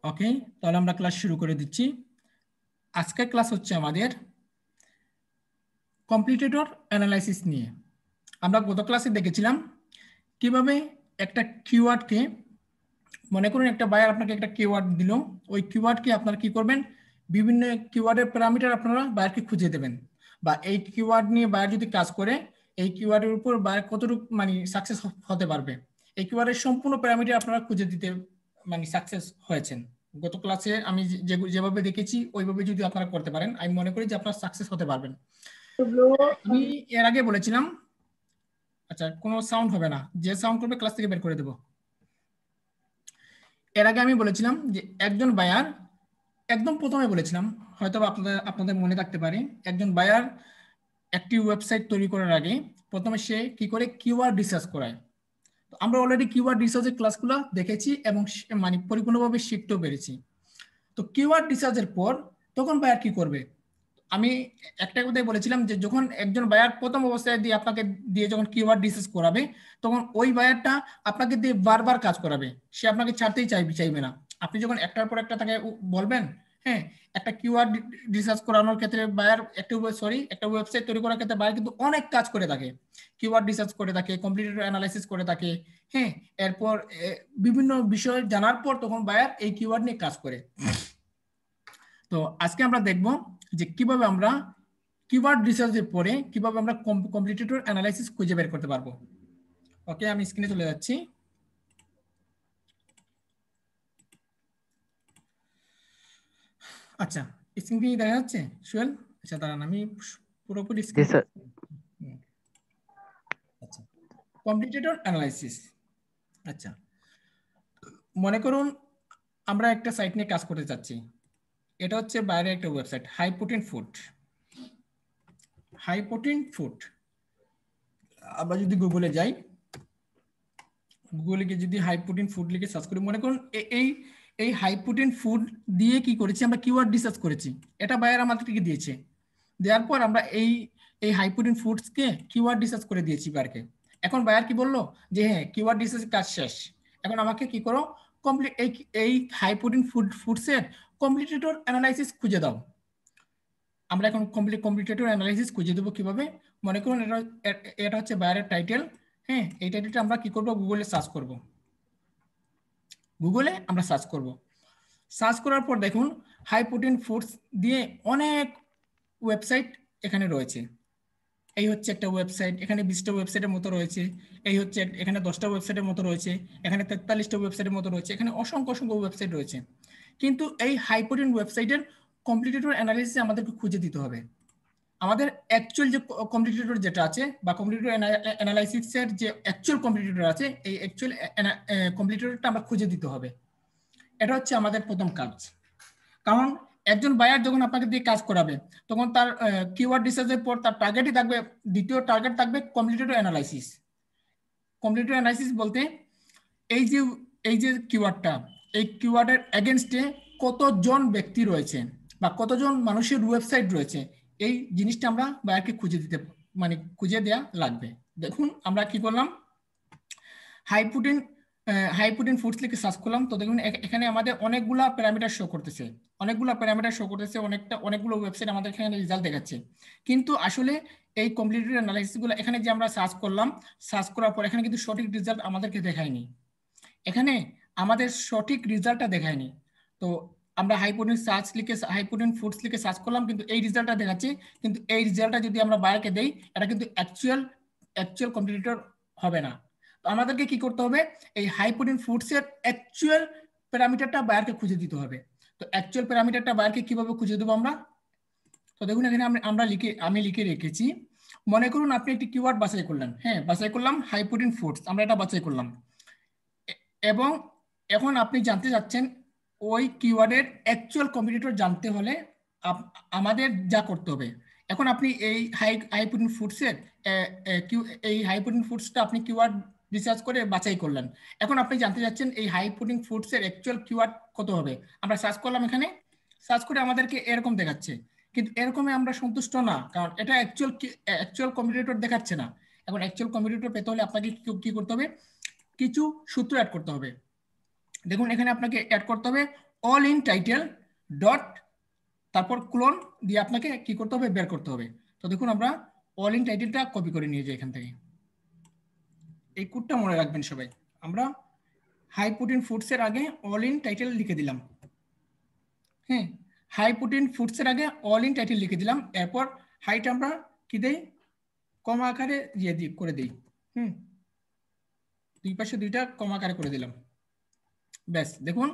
ওকে, তাহলে আমরা ক্লাস শুরু করে দিচ্ছি। আজকের ক্লাস হচ্ছে আমাদের কম্পিটিটর অ্যানালাইসিস নিয়ে। আমরা গত ক্লাসে দেখেছিলাম কিভাবে একটা কিওয়ার্ডকে, মনে করুন একটা বায়ার আপনাকে একটা কিওয়ার্ড দিল, ওই কিওয়ার্ডকে আপনারা কি করবেন, বিভিন্ন কিওয়ার্ডের প্যারামিটার আপনারা বায়ারকে খুঁজে দেবেন, বা এই কিওয়ার্ড নিয়ে বায়ার যদি কাজ করে এই কিওয়ার্ডের উপর বায়ার কতটুকু মানে সাকসেস হতে পারবে, এই কিওয়ার্ডের সম্পূর্ণ প্যারামিটার আপনারা খুঁজে দিতে মানে সাকসেস হয়েছেন। গত ক্লাসে আমি যেভাবে দেখেছি ওইভাবে যদি আপনারা করতে পারেন, আমি মনে করি যে আপনারা সাকসেস হতে পারবেন। আমি এর আগে বলেছিলাম, আচ্ছা কোনো সাউন্ড হবে না, যে সাউন্ড করবে ক্লাস থেকে বের করে দেবো। এর আগে আমি বলেছিলাম যে একজন বায়ার, একদম প্রথমে বলেছিলাম, হয়তো আপনাদের আপনাদের মনে থাকতে পারে, একজন বায়ার একটি ওয়েবসাইট তৈরি করার আগে প্রথমে সে কি করে কিওয়ার্ড রিসার্চ করায়। তো আমরা অলরেডি কিওয়ার্ড রিসার্চের ক্লাসগুলো দেখেছি এবং মানে পরিপূর্ণভাবে শিখতেও পেরেছি। তো কিওয়ার্ড রিসার্চের পর তখন বায়ার কি করবে, আমি একটা কথাই বলেছিলাম যে যখন একজন বায়ার প্রথম অবস্থায় দিয়ে আপনাকে দিয়ে যখন কিওয়ার্ড রিসার্চ করাবে, তখন ওই বায়ারটা আপনাকে দিয়ে বারবার কাজ করাবে, সে আপনাকে ছাড়তেই চাইবে না। আপনি যখন একটার পর একটা তাকে বলবেন, হ্যাঁ, একটা কিওয়ার্ড রিসার্চ করানোর ক্ষেত্রে বায়ার একটা ওয়েবসাইট তৈরি করার ক্ষেত্রে বায়ার কিন্তু অনেক কাজ করে থাকে, কিওয়ার্ড রিসার্চ করে থাকে, কম্পিটিটর অ্যানালাইসিস করে থাকে, হ্যাঁ, এরপর বিভিন্ন বিষয় জানার পর তখন বায়ার এই কিওয়ার্ড নিয়ে কাজ করে। তো আজকে আমরা দেখব যে কিভাবে আমরা কিওয়ার্ড রিসার্চের পরে কিভাবে আমরা কম্পিটিটর অ্যানালাইসিস খুঁজে বের করতে পারবো। ওকে, আমি স্ক্রিনে চলে যাচ্ছি। আচ্ছা, স্ক্রিন কি দেখা যাচ্ছে সুয়েল? আচ্ছা দাঁড়ান, আমি পুরোপুরি স্ক্রিন। আচ্ছা, কম্পিটিটর অ্যানালাইসিস। আচ্ছা, মনে করুন আমরা একটা সাইট নিয়ে কাজ করতে চাচ্ছি, এটা হচ্ছে বাইরে একটা website, high protein food. High protein food, আমরা যদি গুগলে যাই, গুগলে গিয়ে যদি হাই প্রোটিন ফুড লিখে সার্চ করি, মনে করুন এই এই হাই প্রোটিন ফুড দিয়ে কি করেছি, আমরা কিওয়ার্ড রিসার্চ করেছি, এটা বায়ার আমাদেরকে দিয়েছে। দেওয়ার পর আমরা এই এই হাই প্রোটিন ফুডসকে কিওয়ার্ড রিসার্চ করে দিয়েছি বায়ারকে। এখন বায়ার কি বললো যে হ্যাঁ কিওয়ার্ড রিসার্চ কাজ শেষ, এখন আমাকে কি করো, কমপ্লিট এই হাই প্রোটিন ফুডসের কম্পিটিটর অ্যানালাইসিস খুঁজে দাও। আমরা এখন কম্পিটিটর অ্যানালাইসিস খুঁজে দেবো কিভাবে, মনে করুন এটা হচ্ছে বায়ারের টাইটেল। হ্যাঁ, এই টাইটেলটা আমরা কি করব, গুগলে সার্চ করব। গুগলে আমরা সার্চ করব, সার্চ করার পর দেখুন হাই প্রোটিন ফুডস দিয়ে অনেক ওয়েবসাইট এখানে রয়েছে। এই হচ্ছে একটা ওয়েবসাইট, এখানে 20টা ওয়েবসাইটের মতো রয়েছে, এই হচ্ছে এখানে 10টা ওয়েবসাইটের মতো রয়েছে, এখানে 43টা ওয়েবসাইটের মতো রয়েছে, এখানে অসংখ্য অসংখ্য ওয়েবসাইট রয়েছে। কিন্তু এই হাই প্রোটিন ওয়েবসাইটের কম্পিটিটর অ্যানালাইসিস আমাদেরকে খুঁজে দিতে হবে। আমাদের অ্যাকচুয়াল যে কম্পিটিটর যেটা আছে বা কম্পিটিটর অ্যানালাইসিসের যে অ্যাকচুয়াল কম্পিটিটর আছে, এই অ্যাকচুয়াল কম্পিটিটরটা আমরা খুঁজে দিতে হবে। এটা হচ্ছে আমাদের প্রথম কাজ। কারণ একজন বায়ার যখন আপনাকে দিয়ে কাজ করাবে, তখন তার কিওয়ার্ড রিসার্চের পর তার টার্গেটই থাকবে, দ্বিতীয় টার্গেট থাকবে কম্পিটিটর অ্যানালাইসিস। কম্পিটিটর অ্যানালাইসিস বলতে এই যে এই যে কিওয়ার্ডটা, এই কিওয়ার্ডের এগেনস্টে কতজন ব্যক্তি রয়েছে বা কতজন মানুষের ওয়েবসাইট রয়েছে, এই জিনিসটা আমরা বায়ারকে খুঁজে দিতে মানে খুঁজে দেওয়া লাগবে। দেখুন আমরা কি করলাম, high protein high protein foods লিখে সার্চ করলাম, তো দেখুন এখানে আমাদের অনেকগুলা প্যারামিটার শো করতেছে, অনেকগুলো ওয়েবসাইট আমাদের এখানে রেজাল্ট দেখাচ্ছে। কিন্তু আসলে এই কম্পিটিটর অ্যানালাইসিসগুলো এখানে যে আমরা সার্চ করলাম, সার্চ করার পর এখানে কিন্তু সঠিক রেজাল্ট আমাদেরকে দেখায়নি, এখানে আমাদের সঠিক রেজাল্টটা দেখায়নি। তো আমরা হাই প্রোটিন ফুডস লিখে সার্চ করলাম, কিন্তু এই রেজাল্টটা দেখাচ্ছে, কিন্তু এই রেজাল্টটা যদি আমরা বায়ারকে দেই, এটা কিন্তু অ্যাকচুয়াল কম্পিটিটর হবে না। তো আমাদেরকে কি করতে হবে, এই হাই প্রোটিন ফুডসের অ্যাকচুয়াল প্যারামিটারটা বায়ারকে খুঁজে দিতে হবে। তো অ্যাকচুয়াল প্যারামিটারটা বায়ারকে কিভাবে খুঁজে দেবো আমরা, তো দেখুন এখানে আমি লিখে রেখেছি। মনে করুন আপনি একটি কিওয়ার্ড বাছাই করলেন, হ্যাঁ বাছাই করলাম হাই প্রোটিন ফুডস, আমরা এটা বাছাই করলাম, এবং এখন আপনি জানতে চাচ্ছেন ওই কিওয়ার্ডের অ্যাকচুয়াল কম্পিটিটর জানতে হলে আমাদের যা করতে হবে। এখন আপনি এই হাই প্রোটিন ফুডসের এই হাই প্রোটিন ফুডসটা আপনি কিওয়ার্ড রিসার্চ করে বাছাই করলেন, এখন আপনি জানতে চাচ্ছেন এই হাই প্রোটিন ফুডসের অ্যাকচুয়াল কিওয়ার্ড কত হবে। আমরা সার্চ করলাম, এখানে সার্চ করে আমাদেরকে এরকম দেখাচ্ছে, কিন্তু এরকমই আমরা সন্তুষ্ট না, কারণ এটা অ্যাকচুয়াল কম্পিটিটর দেখাচ্ছে না। এখন অ্যাকচুয়াল কম্পিটিটর পেতে হলে আপনাকে কি করতে হবে, কিছু সূত্র অ্যাড করতে হবে। দেখুন এখানে আপনাকে অ্যাড করতে হবে অল ইন টাইটেল ডট তারপর ক্লোন দিয়ে আপনাকে কি করতে হবে, বের করতে হবে। তো দেখুন আমরা অল ইন টাইটেলটা কপি করে নিয়ে যাই এখান থেকে। এই কোডটা মনে রাখবেন সবাই। আমরা হাই প্রোটিন ফুডসের আগে অল ইন টাইটেল লিখে দিলাম। হ্যাঁ, হাই প্রোটিন ফুডসের আগে অল ইন টাইটেল লিখে দিলাম। এরপর হাইট আমরা কি দেই, কমা আকারে করে দিই। দুই পাশে দুইটা কমা আকারে করে দিলাম। ব্যাস দেখুন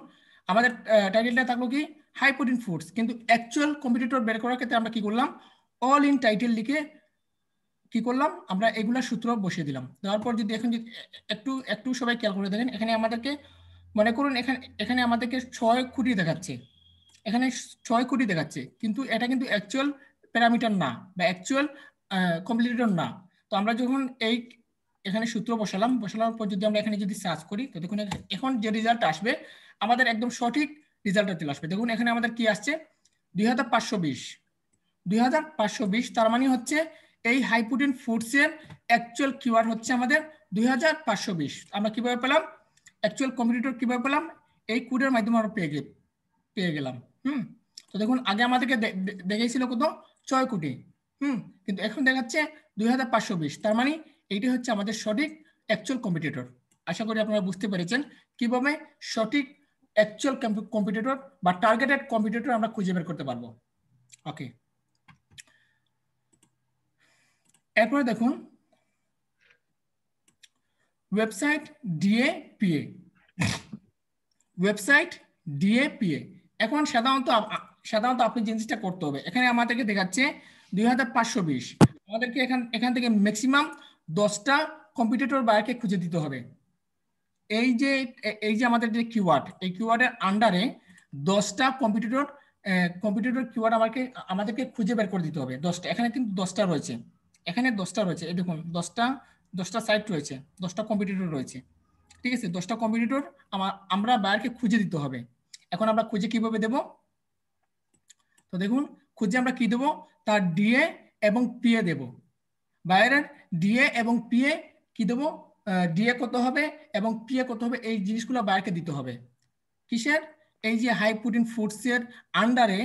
আমাদের টাইটেলটা থাকলো কি হাই প্রোটিন ফুডস, কিন্তু অ্যাকচুয়াল কম্পিটিটর বের করার ক্ষেত্রে আমরা কি করলাম, অল ইন টাইটেল লিখে কি করলাম, আমরা এগুলা সূত্র বসিয়ে দিলাম। দেওয়ার পর যদি এখন একটু একটু সবাই খেয়াল করে দেখেন, এখানে আমাদেরকে মনে করুন এখানে আমাদেরকে 6 কোটি দেখাচ্ছে, এখানে 6 কোটি দেখাচ্ছে, কিন্তু এটা কিন্তু অ্যাকচুয়াল প্যারামিটার না বা অ্যাকচুয়াল কম্পিটিটর না। তো আমরা যখন এখানে সূত্র বসানোর পর যদি আমরা এখানে যদি সার্চ করি, তো দেখুন এখন যে রেজাল্ট আসবে আমাদের একদম সঠিক রেজাল্টটা চলে আসবে। দেখুন এখানে আমাদের কি আসছে 2520, তার মানে হচ্ছে এই হাই প্রোটিন ফুডস এর অ্যাকচুয়াল কিওয়ার্ড হচ্ছে আমাদের 2520। আমরা কিভাবে পেলাম, অ্যাকচুয়াল কম্পিটিটর কিভাবে পেলাম, এই কোডের মাধ্যমে আমরা পেয়ে গেলাম। তো দেখুন আগে আমাদেরকে দেখাইছিল কত 6 কোটি, কিন্তু এখন দেখাচ্ছে 2520, তার মানে এইটা হচ্ছে আমাদের সঠিক অ্যাকচুয়াল কম্পিটিটর। আশা করি আপনারা বুঝতে পেরেছেন কিভাবে সঠিক অ্যাকচুয়াল কম্পিটিটর বা টার্গেটেড কম্পিটিটর আমরা খুঁজে বের করতে পারবো। ওকে, এরপরে দেখুন ওয়েবসাইট ডিএপিএ, ওয়েবসাইট ডিএপিএ। এখন সাধারণত আপনি জিনিসটা করতে হবে, এখানে আমাদেরকে দেখাচ্ছে 2520, আমাদেরকে এখান থেকে ম্যাক্সিমাম 10টা কম্পিটিটর বায়ারকে খুঁজে দিতে হবে। এই যে আমাদের যে কিওয়ার্ড, এই কিওয়ার্ডের আন্ডারে 10টা কম্পিটিটর কিওয়ার্ড আমাদেরকে খুঁজে বের করে দিতে হবে। 10টা, এখানে কিন্তু 10টা রয়েছে, এখানে 10টা রয়েছে, এই দেখুন 10টা সাইট রয়েছে, 10টা কম্পিটিটর রয়েছে। ঠিক আছে, 10টা কম্পিটিটর আমরা বায়ারকে খুঁজে দিতে হবে। এখন আমরা খুঁজে কিভাবে দেব, তো দেখুন খুঁজে আমরা কি দেব, তার ডিএ এবং পিএ দেব। বায়ারের ডিএ এবং পিএ কি দেব, ডিএ কত হবে এবং পিএ কত হবে, এই জিনিসগুলো বায়ারকে দিতে হবে। কিসের, এই যে হাই প্রোটিন ফুডস এর আন্ডারে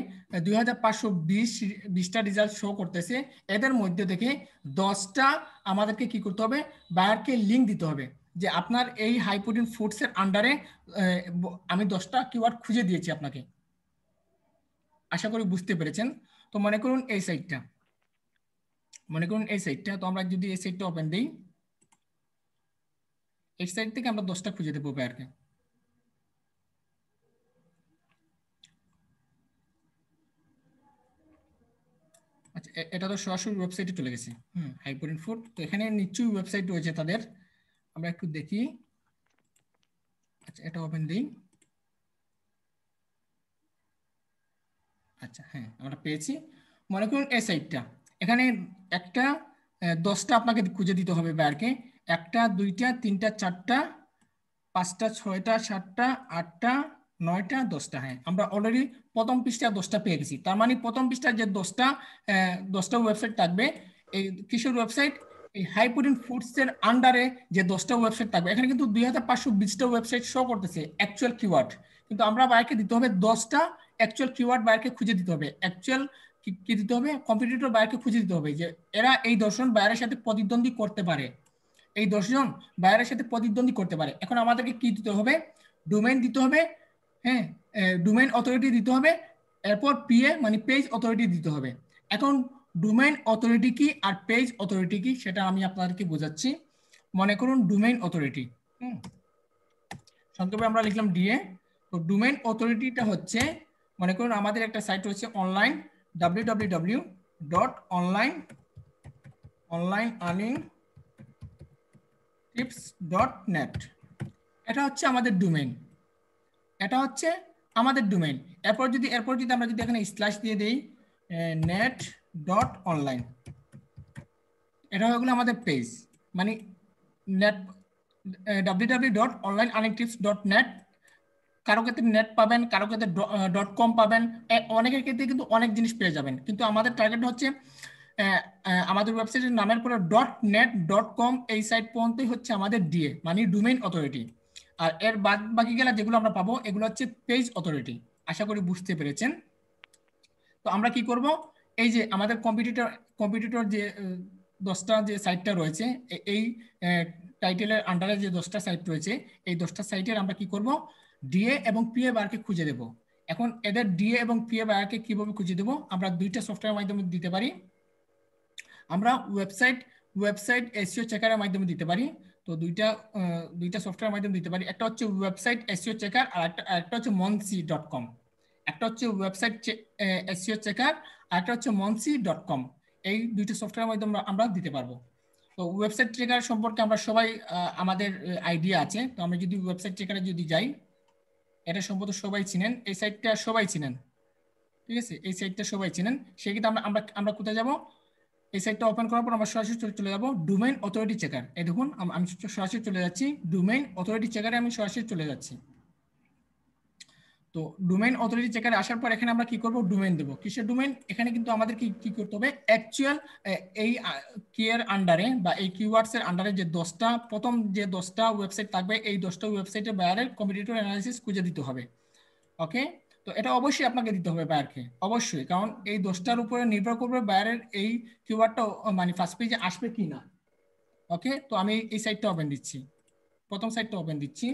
2520টা রেজাল্ট শো করতেছে, এদের মধ্যে থেকে 10টা আমাদেরকে কি করতে হবে, বায়ারকে লিঙ্ক দিতে হবে যে আপনার এই হাই প্রোটিন ফুডস এর আন্ডারে আমি 10টা কিওয়ার্ড খুঁজে দিয়েছি আপনাকে। আশা করি বুঝতে পেরেছেন। তো মনে করুন এই সাইটটা, তো আমরা যদি এই সাইটটা ওপেন দিই, এই সাইট থেকে আমরা 10টা খুঁজে দেবো বায়ারকে। আচ্ছা, এটা তো সরাসরি ওয়েবসাইটে চলে গেছে। হাই প্রোটিন ফুড, তো এখানে নিশ্চয়ই ওয়েবসাইট রয়েছে তাদের, আমরা একটু দেখি। আচ্ছা, এটা ওপেন দিই। আচ্ছা হ্যাঁ, আমরা পেয়েছি। মনে করুন এই সাইটটা, এখানে একটা 10টা আপনাকে খুঁজে দিতে হবে বায়ারকে, 1টা 2টা 3টা 4টা 5টা 6টা 7টা 8টা 9টা 10টা। হ্যাঁ, আমরা অলরেডি প্রথম পৃষ্ঠায় 10টা পেয়ে গেছি। তার মানে প্রথম পৃষ্ঠায় যে 10টা ওয়েবসাইট থাকবে, এই কিসের ওয়েবসাইট, এই হাই প্রোটিন ফুডস এর আন্ডারে যে 10টা ওয়েবসাইট থাকবে, এখানে কিন্তু 2520টা ওয়েবসাইট শো করতেছে অ্যাকচুয়াল কিওয়ার্ড, কিন্তু আমরা বাইরে দিতে হবে 10টা অ্যাকচুয়াল কিওয়ার্ড বাইরে খুঁজে দিতে হবে, অ্যাকচুয়াল কি দিতে হবে, কম্পিটিটর বাইরে খুঁজে দিতে হবে যে এরা এই 10 জন বাইরের সাথে প্রতিদ্বন্দ্বী করতে পারে, এই 10 জন বায়ারের সাথে প্রতিদ্বন্দ্বী করতে পারে। এখন আমাদেরকে কি দিতে হবে, ডোমেইন দিতে হবে, হ্যাঁ, ডোমেইন অথরিটি দিতে হবে, এরপর পিএ মানে পেজ অথরিটি দিতে হবে। এখন ডোমেইন অথরিটি কি আর পেজ অথরিটি কি সেটা আমি আপনাদেরকে বোঝাচ্ছি। মনে করুন ডোমেইন অথরিটি, সংক্ষেপে আমরা লিখলাম ডিএ। তো ডোমেইন অথরিটিটা হচ্ছে, মনে করুন আমাদের একটা সাইট রয়েছে অনলাইন www.onlineearningtips.net, এটা হচ্ছে আমাদের ডোমেইন, এরপর যদি আমরা যদি এখানে স্ল্যাশ দিয়ে দেই net.online, এটা হয়ে গেল আমাদের পেজ, মানে নেট www.onlineearningtips.net। কারো ক্ষেত্রে নেট পাবেন, কারো ক্ষেত্রে .com পাবেন, অনেকের ক্ষেত্রে কিন্তু অনেক জিনিস পেয়ে যাবেন, কিন্তু আমাদের টার্গেট হচ্ছে আমাদের ওয়েবসাইটের নামের পরে .net .com এই সাইট পর্যন্তই হচ্ছে আমাদের ডিএ মানে ডোমেইন অথরিটি। আর এর বাকি গেলা যেগুলো আমরা পাবো এগুলো হচ্ছে পেজ অথরিটি। আশা করি বুঝতে পেরেছেন। তো আমরা কি করব, এই যে আমাদের কম্পিটিটর যে 10টা যে সাইটটা রয়েছে, এই টাইটেলের আন্ডারে যে 10টা সাইট রয়েছে, এই 10টা সাইটের আমরা কি করব, ডিএ এবং পিএ বারকে খুঁজে দেব। এখন এদের ডিএ এবং পিএ বারকে কিভাবে খুঁজে দেব, আমরা দুইটা সফটওয়্যারের মাধ্যমে দিতে পারি। আমরা ওয়েবসাইট এসইও চেকারের মাধ্যমে দিতে পারি। তো দুইটা সফটওয়্যারের মাধ্যমে দিতে পারি। একটা হচ্ছে ওয়েবসাইট এসইও চেকার, আর একটা হচ্ছে মনসি.কম। একটা হচ্ছে ওয়েবসাইট এসইও চেকার, আর একটা হচ্ছে মনসি.কম। এই দুইটা সফটওয়্যারের মাধ্যমে আমরা দিতে পারবো। তো ওয়েবসাইট চেকার সম্পর্কে আমরা সবাই আমাদের আইডিয়া আছে। তো আমরা যদি ওয়েবসাইট চেকারে যদি যাই, এটা সম্ভবত সবাই চিনেন, এই সাইটটা সবাই চিনেন, ঠিক আছে, এই সাইটটা সবাই চিনেন। সেক্ষেত্রে আমরা আমরা আমরা কোথায় যাব, এই সাইটটা ওপেন করার পর আমরা সরাসরি চলে যাব ডোমেইন অথরিটি চেকার। এই দেখুন আমি সরাসরি চলে যাচ্ছি ডোমেইন অথরিটি চেকারে, আমি সরাসরি চলে যাচ্ছি। তো ডোমেইন অথরিটি চেকারে আসার পর এখানে আমরা কি করব, ডোমেইন দেব। কিসের ডোমেইন, এখানে কিন্তু আমাদের কি করতে হবে, অ্যাকচুয়াল এই কি এর আন্ডারে বা এই কিওয়ার্ডস এর আন্ডারে যে 10টা প্রথম যে 10টা ওয়েবসাইট থাকবে, এই 10টা ওয়েবসাইটের বায়ারের কম্পিটিটর অ্যানালাইসিস খুঁজে দিতে হবে। ওকে, তো এটা অবশ্যই আপনাকে দিতে হবে বায়ারকে, অবশ্যই, কারণ এই 10টার উপরে নির্ভর করবে বায়ারের এই কিওয়ার্ডটা মানে ফার্স্ট পেজে আসবে কি না। ওকে, তো আমি এই সাইটটা ওপেন দিচ্ছি, প্রথম সাইটটা ওপেন দিচ্ছি।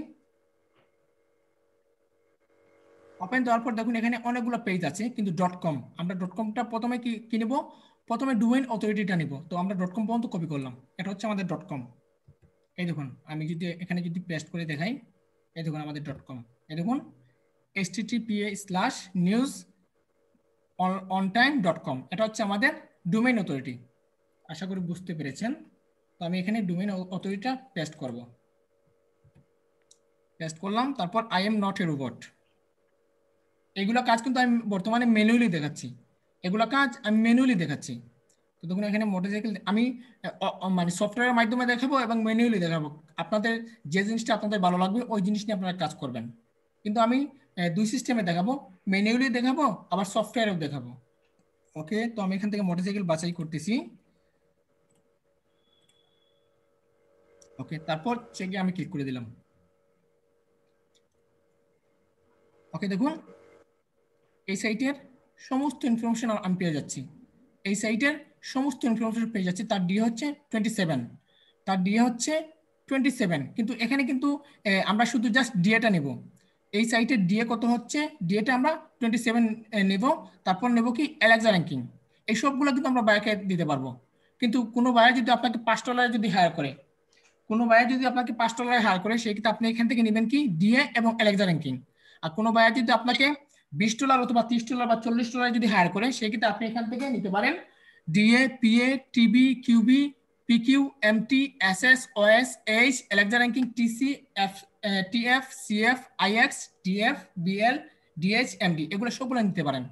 ওপেন দেওয়ার পর দেখুন এখানে অনেকগুলো পেজ আছে, কিন্তু ডট কম, আমরা ডট কমটা প্রথমে কি নেব, প্রথমে ডোমেইন অথরিটিটা নিব। তো আমরা ডট কম পর্যন্ত কপি করলাম, এটা হচ্ছে আমাদের ডট কম। এই দেখুন আমি যদি এখানে যদি পেস্ট করে দেখাই, এই দেখুন আমাদের ডট কম, এই দেখুন https:/news ontime.com, এটা হচ্ছে আমাদের ডোমেইন অথরিটি। আশা করি বুঝতে পেরেছেন। তো আমি এখানে ডোমেইন অথরিটিটা পেস্ট করব, পেস্ট করলাম। তারপর I am not a robot, এগুলো কাজ কিন্তু আমি বর্তমানে ম্যানুয়ালি দেখাচ্ছি, এগুলো কাজ আমি ম্যানুয়ালি দেখাচ্ছি। তো দেখুন এখানে মোটরসাইকেল আমি মানে সফটওয়্যারের মাধ্যমে দেখাবো এবং ম্যানুয়ালি দেখাবো। আপনাদের যে জিনিসটা আপনাদের ভালো লাগবে ওই জিনিস নিয়ে আপনারা কাজ করবেন। কিন্তু আমি দুই সিস্টেমে দেখাবো, ম্যানুয়ালি দেখাবো আবার সফটওয়্যারেও দেখাবো। ওকে, তো আমি এখান থেকে মোটরসাইকেল বাছাই করতেছি। ওকে, তারপর চেকে আমি ক্লিক করে দিলাম। ওকে, দেখুন এই সাইটের সমস্ত ইনফরমেশন আমি পেয়ে যাচ্ছি, এই সাইটের সমস্ত ইনফরমেশন পেয়ে যাচ্ছি। তার ডি হচ্ছে 27, তার ডি হচ্ছে 27, কিন্তু এখানে কিন্তু আমরা শুধু জাস্ট ডিএটা নেব। এই সাইটের ডিএ কত হচ্ছে, ডিএটা আমরা 27 নেব। তারপর নেব কি অ্যালেক্সা র্যাঙ্কিং, এই সবগুলো কিন্তু আমরা বায়ারকে দিতে পারবো। কিন্তু কোনো বায়ার যদি আপনাকে $5 যদি হায়ার করে, কোনো বায়ার যদি আপনাকে $5 হায়ার করে, সেক্ষেত্রে আপনি এখান থেকে নেবেন কি ডিএ এবং অ্যালেক্সা র্যাঙ্কিং। আর কোনো বায়ার যদি আপনাকে $20 অথবা $30 বা $40 যদি হায়ার করে, সেক্ষেত্রে আপনি এখান থেকে নিতে পারেন DA, PA, TB, QB, PQ, MT, SS, OS, H, Alexa ranking, TC, F, TF, CF, IX, DF, BL, DH, MD, এগুলো সবগুলো নিতে পারেন।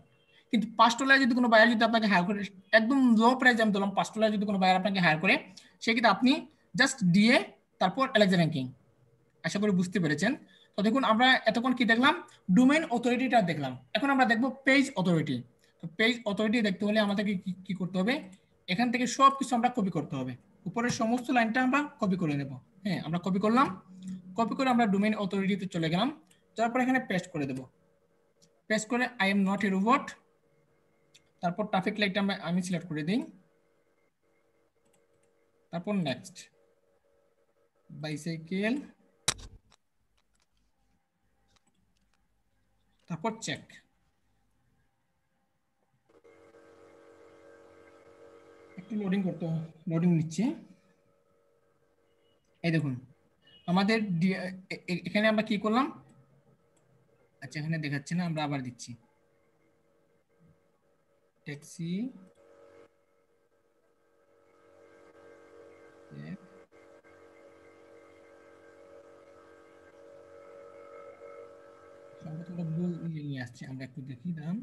কিন্তু $5 যদি কোনো বায়ার যদি আপনাকে হায়ার করে, একদম লো প্রাইস আমি ধরলাম, $5 যদি কোনো বায়ার আপনাকে হায়ার করে, সেক্ষেত্রে আপনি জাস্ট ডিএ তারপর অ্যালেক্সা র্যাঙ্কিং। আশা করি বুঝতে পেরেছেন। তো দেখুন আমরা এতক্ষণ কি দেখলাম, ডোমেইন অথরিটিটা দেখলাম, এখন আমরা দেখব পেজ অথরিটি। তো পেজ অথরিটি দেখতে হলে আমাদেরকে কি করতে হবে, এখান থেকে সব কিছু আমরা কপি করতে হবে, উপরের সমস্ত লাইনটা আমরা কপি করে নেব। হ্যাঁ, আমরা কপি করলাম, কপি করে আমরা ডোমেইন অথরিটিতে চলে গেলাম, তারপর এখানে পেস্ট করে দেব, পেস্ট করে I am not a robot, তারপর ট্রাফিক লাইটটা আমি সিলেক্ট করে দিই, তারপর নেক্সট, বাইসাইকেল, তারপর চেক। একটু লোডিং করতে, লোডিং নিচ্ছে। এই দেখুন আমাদের এখানে আমরা কি করলাম, আচ্ছা এখানে দেখাচ্ছে না, আমরা আবার দিচ্ছি ট্যাক্সি, সম্ভবত ভুল নিয়ে আসছে, আমরা একটু দেখি দাম।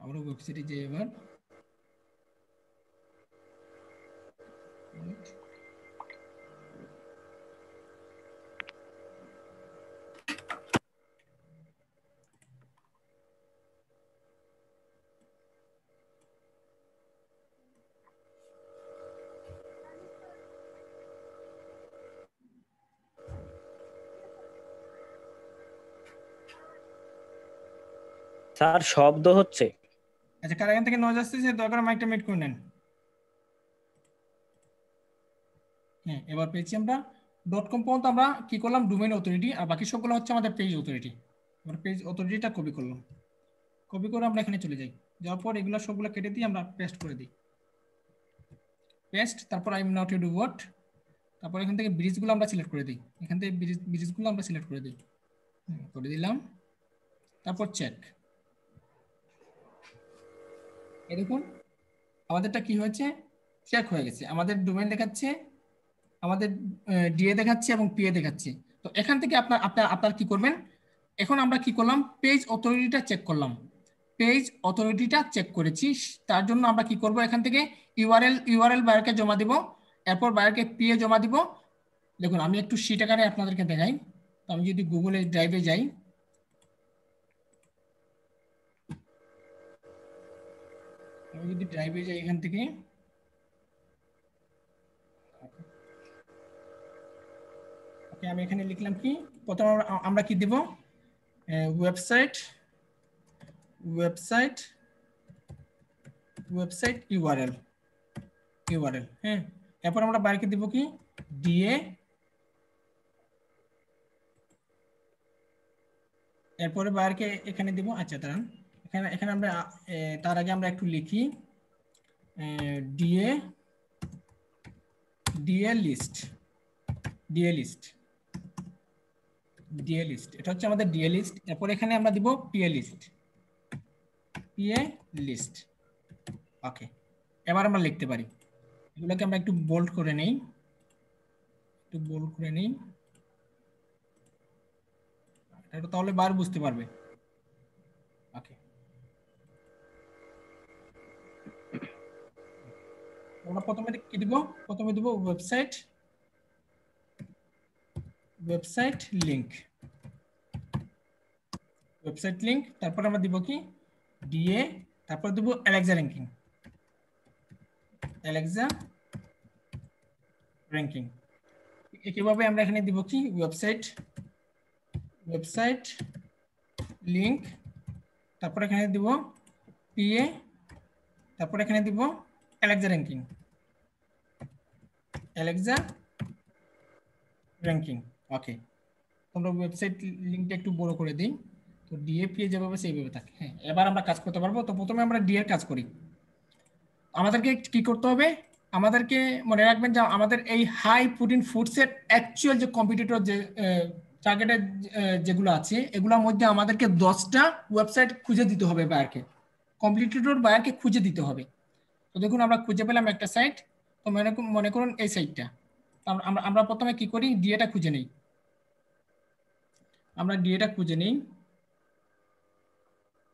আমরা ওয়েবসাইটে যে এবার স্যার শব্দ হচ্ছে। আচ্ছা, কার এখান থেকে নয়েজ আসতেছে দরকার মাইকটা মিউট করে নেন। হ্যাঁ, এবার পেয়েছি আমরা ডট কম পর্যন্ত আমরা কি করলাম, ডোমেইন অথরিটি, আর বাকি সবগুলো হচ্ছে আমাদের পেজ অথরিটি। আমরা পেজ অথরিটিটা কপি করলাম, কপি করে আমরা এখানে চলে যাই, যাওয়ার পর এগুলো সবগুলো কেটে দিয়ে আমরা পেস্ট করে দিই, পেস্ট। তারপর I am not you do what, তারপর এখান থেকে ব্রিজগুলো আমরা সিলেক্ট করে দিই, এখান থেকে ব্রিজগুলো আমরা সিলেক্ট করে দিই, করে দিলাম। তারপর চেক, এই দেখুন আমাদেরটা কি হয়েছে, চেক হয়ে গেছে, আমাদের ডোমেইন দেখাচ্ছে, আমাদের ডিএ দেখাচ্ছে এবং পিএ দেখাচ্ছে। তো এখান থেকে আপনার আপনার আপনার কি করবেন, এখন আমরা কি করলাম, পেজ অথরিটিটা চেক করলাম, পেজ অথরিটিটা চেক করেছি, তার জন্য আমরা কি করব, এখান থেকে ইউআরএল বায়ারকে জমা দিব, এরপর বায়ারকে পিএ জমা দিব। দেখুন আমি একটু শীট আকারে আপনাদেরকে দেখাই। তো আমি যদি গুগলে ড্রাইভে যাই, এখান থেকে ওকে, আমি এখানে লিখলাম কি, প্রথমে আমরা কি দিব, ওয়েবসাইট ওয়েবসাইট ওয়েবসাইট ইউআরএল, হ্যাঁ। এরপর আমরা বাইরে দিব কি, ডিএ, এরপরে বাইরকে এখানে দিব। আচ্ছা দাঁড়ান, এখানে এখানে আমরা তার আগে আমরা একটু লিখি ডিএ ডিএ লিস্ট, এটা হচ্ছে আমাদের ডিএ লিস্ট। এরপর এখানে আমরা দিব পিএ লিস্ট, ওকে। এবার আমরা লিখতে পারি, এগুলোকে আমরা একটু বোল্ড করে নেই, এটা তাহলে বার বুঝতে পারবে। ওকে, আমরা প্রথমে কি দিব, দিব ওয়েবসাইট লিংক, তারপর আমরা দিব কি ডিএ, তারপর দিব অ্যালেক্সা র্যাঙ্কিং। একইভাবে আমরা এখানে দিব কি ওয়েবসাইট লিংক, তারপর এখানে দিব পিএ, তারপর এখানে দিব অ্যালেক্সা র্যাঙ্কিং। ওকে, তোমরা ওয়েবসাইট লিংকটা একটু বড় করে দিই, তো ডিএপিএ যেভাবে সেইভাবে থাকে। হ্যাঁ, এবার আমরা কাজ করতে পারবো। তো প্রথমে আমরা ডিএর কাজ করি, আমাদেরকে কি করতে হবে, আমাদেরকে মনে রাখবেন যে আমাদের এই হাই প্রোটিন ফুডসের অ্যাকচুয়াল যে কম্পিটিটর, যে টার্গেটের যেগুলো আছে, এগুলোর মধ্যে আমাদেরকে 10টা ওয়েবসাইট খুঁজে দিতে হবে, কম্পিটিটর বায়ারকে খুঁজে দিতে হবে। তো দেখুন আমরা খুঁজে পেলাম একটা সাইট, তো মনে করুন এই সাইটটা। আমরা প্রথমে কি করি, ডিএটা খুঁজে নেই,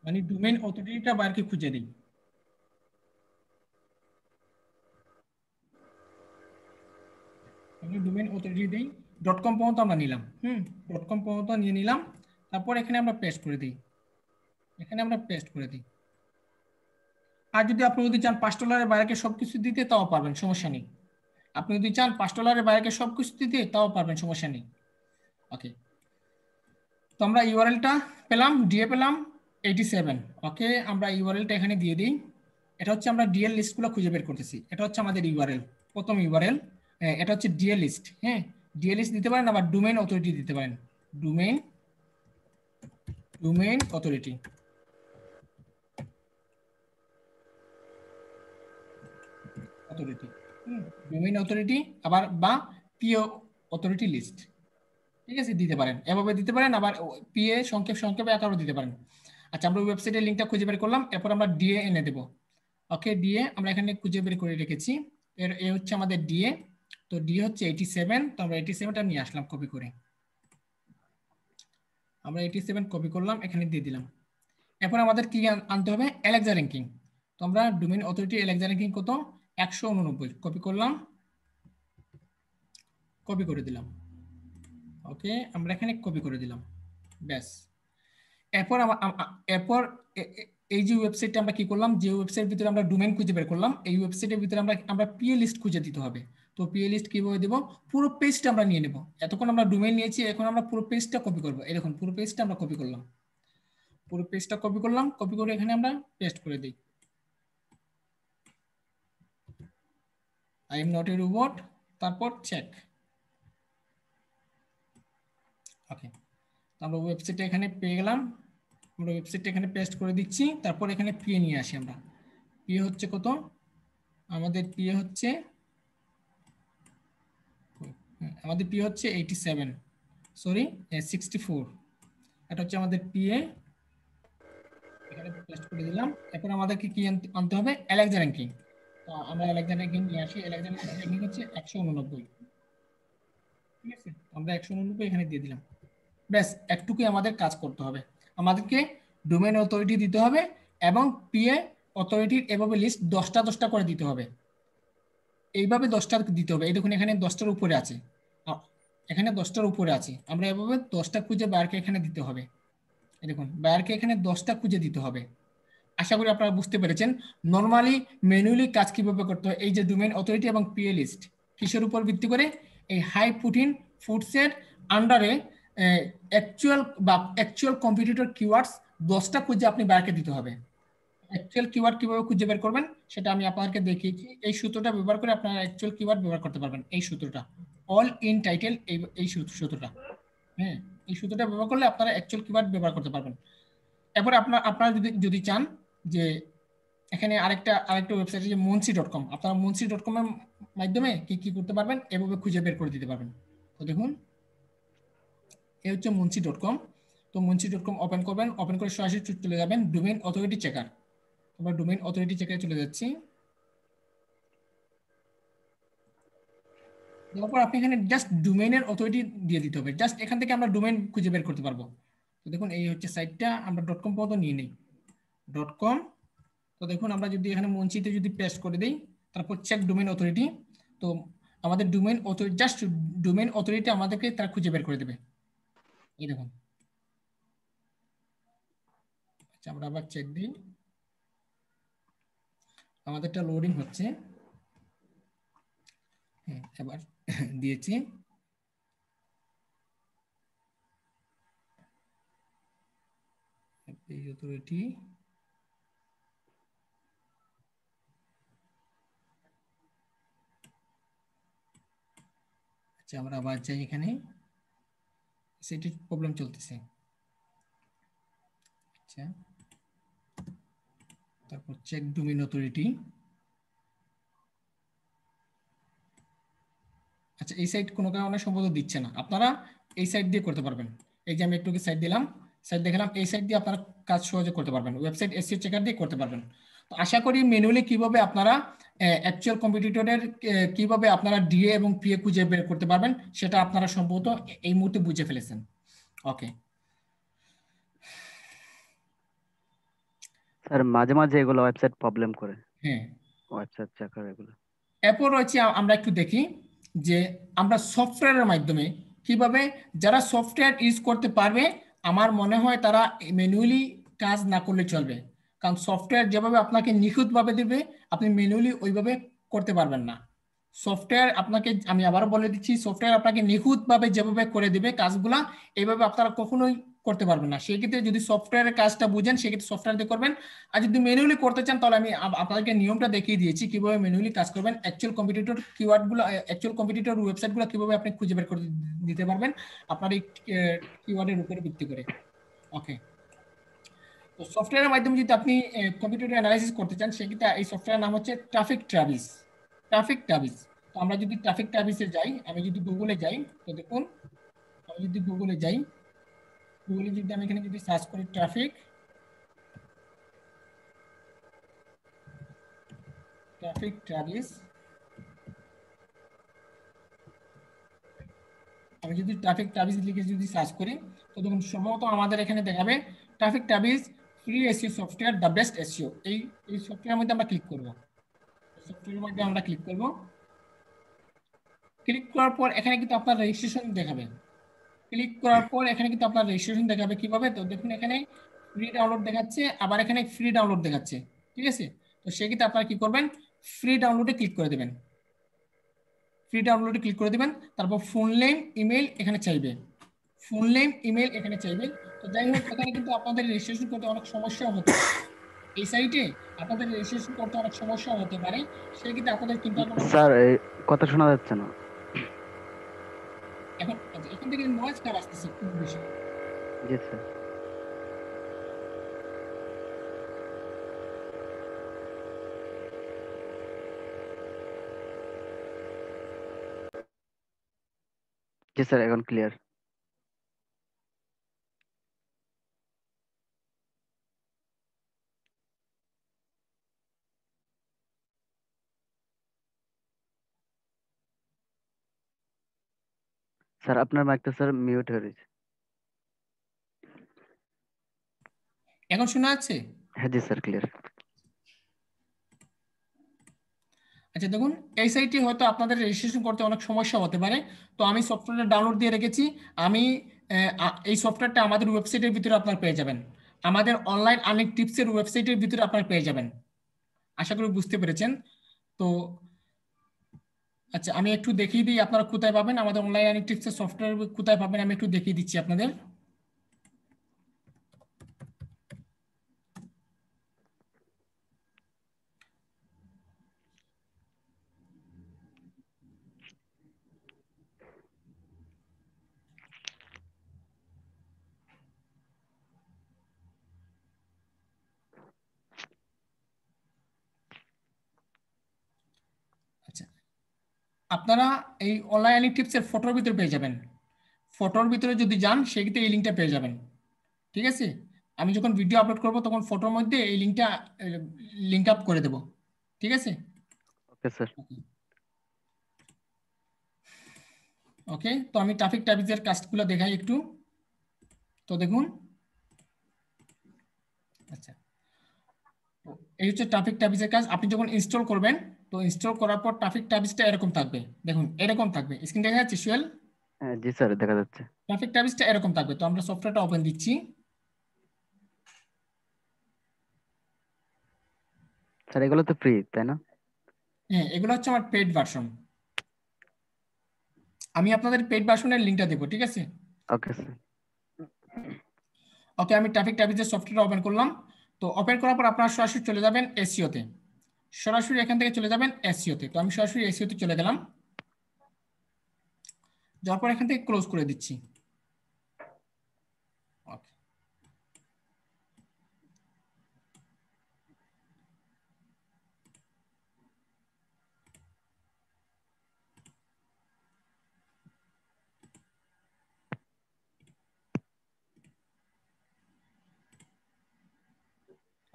মানে ডোমেইন অথরিটিটা বায়ারকে খুঁজে দিই। ডোমেইন অথরিটি দিই, ডট কম পর্যন্ত আমরা নিলাম, ডট কম পর্যন্ত নিয়ে নিলাম। তারপর এখানে আমরা পেস্ট করে দিই, আর যদি আপনি চান $5 বাইরে সবকিছু দিতে, তাও পারবেন, সমস্যা নেই। আপনি যদি চান $5 বাইরে সবকিছু দিতে, তাও পারবেন, সমস্যা নেই। ওকে, তো আমরা ইউআরএলটা পেলাম, ডিএ পেলাম 87। ওকে, আমরা ইউআরএলটা এখানে দিয়ে দিই। এটা হচ্ছে আমরা ডিএল লিস্টগুলো খুঁজে বের করতেছি, এটা হচ্ছে আমাদের ইউআরএল, প্রথম ইউআরএল। এটা হচ্ছে ডিএল লিস্ট, হ্যাঁ। ডিএল লিস্ট দিতে পারেন, আবার ডোমেইন অথরিটি দিতে পারেন, ডোমেইন অথরিটি, ডোমেইন অথরিটি, আবার বা পিও অথরিটি লিস্ট, ঠিক আছে, দিতে পারেন, এভাবে দিতে পারেন, আবার পিএ সংক্ষেপে আকারও দিতে পারেন। আচ্ছা, আমরা ওয়েবসাইটের লিঙ্কটা খুঁজে বের করলাম, এরপর আমরা ডিএ এনে দেব। ওকে, ডিএ আমরা এখানে খুঁজে বের করে রেখেছি, এ হচ্ছে আমাদের ডিএ। তো ডিএ হচ্ছে 87, তো আমরা 87টা নিয়ে আসলাম কপি করে, আমরা 87 কপি করলাম, এখানে দিয়ে দিলাম। এরপর আমাদের কি আনতে হবে, অ্যালেক্সা র্যাঙ্কিং। তো আমরা ডোমেইন অথরিটি অ্যালেক্সা র্যাঙ্কিং কত, 189, কপি করলাম, কপি করে দিলাম। ওকে, আমরা এখানে কপি করে দিলাম, ব্যাস। এরপর এই যে ওয়েবসাইটটা আমরা কি করলাম, যে ওয়েবসাইটের ভিতরে আমরা ডোমেইন খুঁজে বের করলাম, এই ওয়েবসাইটের ভিতরে আমরা পিএ লিস্ট খুঁজে দিতে হবে। তো পিএ লিস্ট কিভাবে দেব, পুরো পেজটা আমরা নিয়ে নেব। এতক্ষণ আমরা ডোমেইন নিয়েছি, এখন আমরা পুরো পেজটা কপি করব। এই দেখুন পুরো পেজটা আমরা কপি করলাম, পুরো পেজটা কপি করলাম, কপি করে এখানে আমরা পেস্ট করে দিই। I am not a robot, তারপর চেক। ওকে, আমরা ওয়েবসাইটে এখানে পেয়ে গেলাম, আমরা ওয়েবসাইটটা এখানে পেস্ট করে দিচ্ছি। তারপর এখানে পিএ নিয়ে আসি আমরা। পিএ হচ্ছে কত? আমাদের পিএ হচ্ছে 87, সরি 64। এটা হচ্ছে আমাদের পিএ, এখানে পেস্ট করে দিলাম। এরপর আমাদেরকে কি আনতে হবে? Alexa ranking. তো আমরা অ্যালেক্সা র্যাঙ্কিং নিয়ে আসি। অ্যালেক্সা র্যাঙ্কিং হচ্ছে 189, ঠিক আছে? আমরা 189 এখানে দিয়ে দিলাম। ব্যাস, একটুকুই আমাদের কাজ করতে হবে। আমাদেরকে ডোমেইন অথরিটি দিতে হবে এবং পিএ অথরিটির এভাবে লিস্ট 10টা 10টা করে দিতে হবে। এইভাবে 10টা দিতে হবে। এই দেখুন এখানে 10টার উপরে আছে, এখানে 10টার উপরে আছে। আমরা এভাবে 10টা খুঁজে বায়ারকে এখানে দিতে হবে। এই দেখুন বায়ারকে এখানে 10টা খুঁজে দিতে হবে। আশা করি আপনারা বুঝতে পেরেছেন নরমালি ম্যানুয়ালি কাজ কিভাবে করতে হয়। এই যে ডোমেইন অথরিটি এবং পিএ লিস্ট কিসের উপর ভিত্তি করে? এই হাই প্রোটিন ফুডসের আন্ডারে অ্যাকচুয়াল কম্পিটিটর কিওয়ার্ডস 10টা খুঁজে আপনি বায়ারকে দিতে হবে। অ্যাকচুয়াল কিওয়ার্ড কিভাবে খুঁজে বের করবেন সেটা আমি আপনাদেরকে দেখিয়েছি। এই সূত্রটা ব্যবহার করে আপনারা অ্যাকচুয়াল কিওয়ার্ড ব্যবহার করতে পারবেন। এই সূত্রটা অল ইন টাইটেল, এই সূত্রটা, হ্যাঁ, এই সূত্রটা ব্যবহার করলে আপনারা অ্যাকচুয়াল কিওয়ার্ড ব্যবহার করতে পারবেন। এরপরে আপনারা যদি চান যে এখানে আরেকটা ওয়েবসাইট আছে মুন্সি.com, আপনারা মুন্সি.com এর মাধ্যমে কি করতে পারবেন? এভাবে খুঁজে বের করে দিতে পারবেন। তো দেখুন এই হচ্ছে মুন্সি.com। তো মুন্সি.com ওপেন করবেন, ওপেন করে সরাসরি চলে যাবেন ডোমেইন অথরিটি চেকার। আমরা ডোমেইন অথরিটি চেকারে চলে যাচ্ছি। তারপর আপনি এখানে জাস্ট ডোমেইনের অথরিটি দিয়ে দিতে হবে। জাস্ট এখান থেকে আমরা ডোমেইন খুঁজে বের করতে পারবো। তো দেখুন এই হচ্ছে সাইটটা, আমরা .com পর্যন্ত নিয়ে নেই .com। তো দেখুন আমরা যদি এখানে মুন্সিতে যদি পেস্ট করে দিই, তারপর চেক ডোমেইন অথরিটি, তো আমাদের domain authority, just domain authority আমাদেরকে তারা খুঁজে বের করে দেবে। এই দেখুন, আচ্ছা আমরা আবার চেক দিই, আমাদেরটা লোডিং হচ্ছে। হ্যাঁ এবার দিয়েছি। এই অথরিটি, আচ্ছা আমরা আবার যাই, এখানে সেটি প্রবলেম চলতেছে। আচ্ছা তারপর চেক ডোমেইন অথরিটি। আচ্ছা এই সাইট কোনো কারণে সম্ভবত দিচ্ছে না, আপনারা এই সাইট দিয়ে করতে পারবেন। এই যে আমি একটু সাইট দিলাম, সাইট দেখালাম, এই সাইট দিয়ে আপনারা কাজ সহজে করতে পারবেন, ওয়েবসাইট এসইও চেকার দিয়ে করতে পারবেন। তো আশা করি ম্যানুয়ালি কিভাবে আপনারা অ্যাকচুয়াল কম্পিটিটরের কিভাবে আপনারা ডিএ এবং পিএ খুঁজে বের করতে পারবেন সেটা আপনারা সম্ভবত এই মুহূর্তে বুঝে ফেলেছেন। ওকে স্যার মাঝে মাঝে এগুলো ওয়েবসাইট প্রবলেম করে, হ্যাঁ, ওয়েবসাইট চেকার এগুলো। এরপর রয়েছে আমরা একটু দেখি যে আমরা সফটওয়্যারের মাধ্যমে কিভাবে, যারা সফটওয়্যার ইউজ করতে পারবে আমার মনে হয় তারা ম্যানুয়ালি কাজ না করলে চলবে। কারণ সফটওয়্যার যেভাবে আপনাকে নিখুঁতভাবে দেবে আপনি ম্যানুয়ালি ওইভাবে করতে পারবেন না। সফটওয়্যার আপনাকে, আমি আবারও বলে দিচ্ছি, সফটওয়্যার আপনাকে নিখুঁতভাবে যেভাবে করে দিবে কাজগুলা, এইভাবে আপনারা কখনোই করতে পারবেন না। সেক্ষেত্রে যদি সফটওয়্যারের কাজটা বুঝেন সেক্ষেত্রে সফটওয়্যার দিয়ে করবেন। আর যদি ম্যানুয়ালি করতে চান তাহলে আমি আপনাদেরকে নিয়মটা দেখিয়ে দিয়েছি কিভাবে ম্যানুয়ালি কাজ করবেন। অ্যাকচুয়াল কম্পিটিটর কিওয়ার্ডগুলো, অ্যাকচুয়াল কম্পিটিটর ওয়েবসাইটগুলো কিভাবে আপনি খুঁজে বের করে দিতে পারবেন আপনার এই কিওয়ার্ডের উপরে ভিত্তি করে। ওকে, তো সফটওয়্যারের মাধ্যমে যদি আপনি কম্পিউটার অ্যানালাইসিস করতে চান সেক্ষেত্রে এই সফটওয়্যার নাম হচ্ছে ট্রাফিক ট্রাভিস। ট্রাফিক ট্রাভিস, তো আমরা যদি ট্রাফিক ট্রাভিসে যাই, আমি যদি গুগলে যাই, তো দেখুন আমি যদি গুগলে যাই, গুগলে যদি আমি এখানে যদি সার্চ করি ট্রাফিক ট্রাভিস, আমি যদি ট্রাফিক ট্রাভিস লিখে যদি সার্চ করি তো দেখুন সম্ভবত আমাদের এখানে দেখাবে traffic Travis free SEO software the best SEO. এই সফটওয়্যারের মধ্যে আমরা ক্লিক করব, সফটওয়্যারের মধ্যে আমরা ক্লিক করব। ক্লিক করার পর এখানে কিন্তু আপনার রেজিস্ট্রেশন দেখাবে। ক্লিক করার পর এখানে কিন্তু আপনার রেজিস্ট্রেশন দেখাবে কিভাবে, তো দেখুন এখানে ফ্রি ডাউনলোড দেখাচ্ছে, আবার এখানে ফ্রি ডাউনলোড দেখাচ্ছে, ঠিক আছে? তো সেক্ষেত্রে আপনারা কি করবেন, ফ্রি ডাউনলোডে ক্লিক করে দেবেন, ফ্রি ডাউনলোডে ক্লিক করে দেবেন। তারপর ফুল নেম ইমেল এখানে চাইবে, ফুল নেম ইমেল এখানে চাইবে। তো যাই হোক, এখানে কিন্তু আপনাদের রেজিস্ট্রেশন করতে অনেক সমস্যা হতে পারে। এই সাইটে আপনাদের রেজিস্ট্রেশন করতে অনেক সমস্যা হতে পারে, সেক্ষেত্রে আপনাদের চিন্তা করার স্যার কিছু নেই। কথা শোনা যাচ্ছে না। এখন আচ্ছা, এখান থেকে নয়েজ কার আসতেছে খুব বেশি? জি স্যার। জি স্যার, এখন ক্লিয়ার। স্যার আপনার মাইকটা স্যার মিউট হয়ে রয়েছে। এখন শোনা যাচ্ছে? হ্যাঁ জি স্যার, ক্লিয়ার। আচ্ছা দেখুন, এই সাইটে হয়তো আপনাদের রেজিস্ট্রেশন করতে অনেক সমস্যা হতে পারে। তো আমি সফটওয়্যারটা ডাউনলোড দিয়ে রেখেছি। আমি এই সফটওয়্যারটা আমাদের ওয়েবসাইটের ভিতরে আপনারা পেয়ে যাবেন। আমাদের অনলাইন আর্নিং টিপসের ওয়েবসাইটের ভিতরে আপনারা পেয়ে যাবেন। আশা করি বুঝতে পেরেছেন। তো আচ্ছা, আমি একটু দেখিয়ে দিই আপনারা কোথায় পাবেন আমাদের অনলাইন আর্নিং টিপসের সফটওয়্যার, কোথায় পাবেন আমি একটু দেখিয়ে দিচ্ছি আপনাদের। আচ্ছা, আপনারা এই অনলাইন আর্নিং টিপসের ফটোর ভিতরে পেয়ে যাবেন। ফটোর ভিতরে যদি যান, সেক্ষেত্রে এই লিঙ্কটা পেয়ে যাবেন। ঠিক আছে? আমি যখন ভিডিও আপলোড করব তখন ফটোর মধ্যে এই লিঙ্কটা লিঙ্ক আপ করে দেব। ঠিক আছে? Okay sir. ওকে, তো আমি ট্রাফিক ট্যাবিজের কাজগুলো দেখাই একটু। তো দেখুন, আচ্ছা, তো এই হচ্ছে ট্রাফিক ট্যাবিজের কাজ। আপনি যখন ইনস্টল করবেন, তো ইনস্টল করার পর ট্রাফিক ট্যাবিজটা এরকম থাকবে। দেখুন, এরকম থাকবে, স্ক্রিন দেখা যাচ্ছে সুয়েল? হ্যাঁ জি স্যার, দেখা যাচ্ছে। ট্রাফিক ট্যাবিজটা এরকম থাকবে। তো আমরা সফটওয়্যারটা ওপেন দিচ্ছি। স্যার এগুলো তো ফ্রি, তাই না? হ্যাঁ, এগুলো হচ্ছে আমার পেইড ভার্সন। আমি আপনাদের পেইড ভার্সনের লিঙ্কটা দেবো। ঠিক আছে? Okay sir. ওকে, আমি ট্রাফিক ট্যাবিজের সফটওয়্যার ওপেন করলাম। তো ওপেন করার পর আপনারা সরাসরি চলে যাবেন এসইওতে। সরাসরি এখান থেকে চলে যাবেন এসইওতে। তো আমি সরাসরি এসইওতে চলে গেলাম। যাওয়ার পর এখান থেকে ক্লোজ করে দিচ্ছি। ওকে,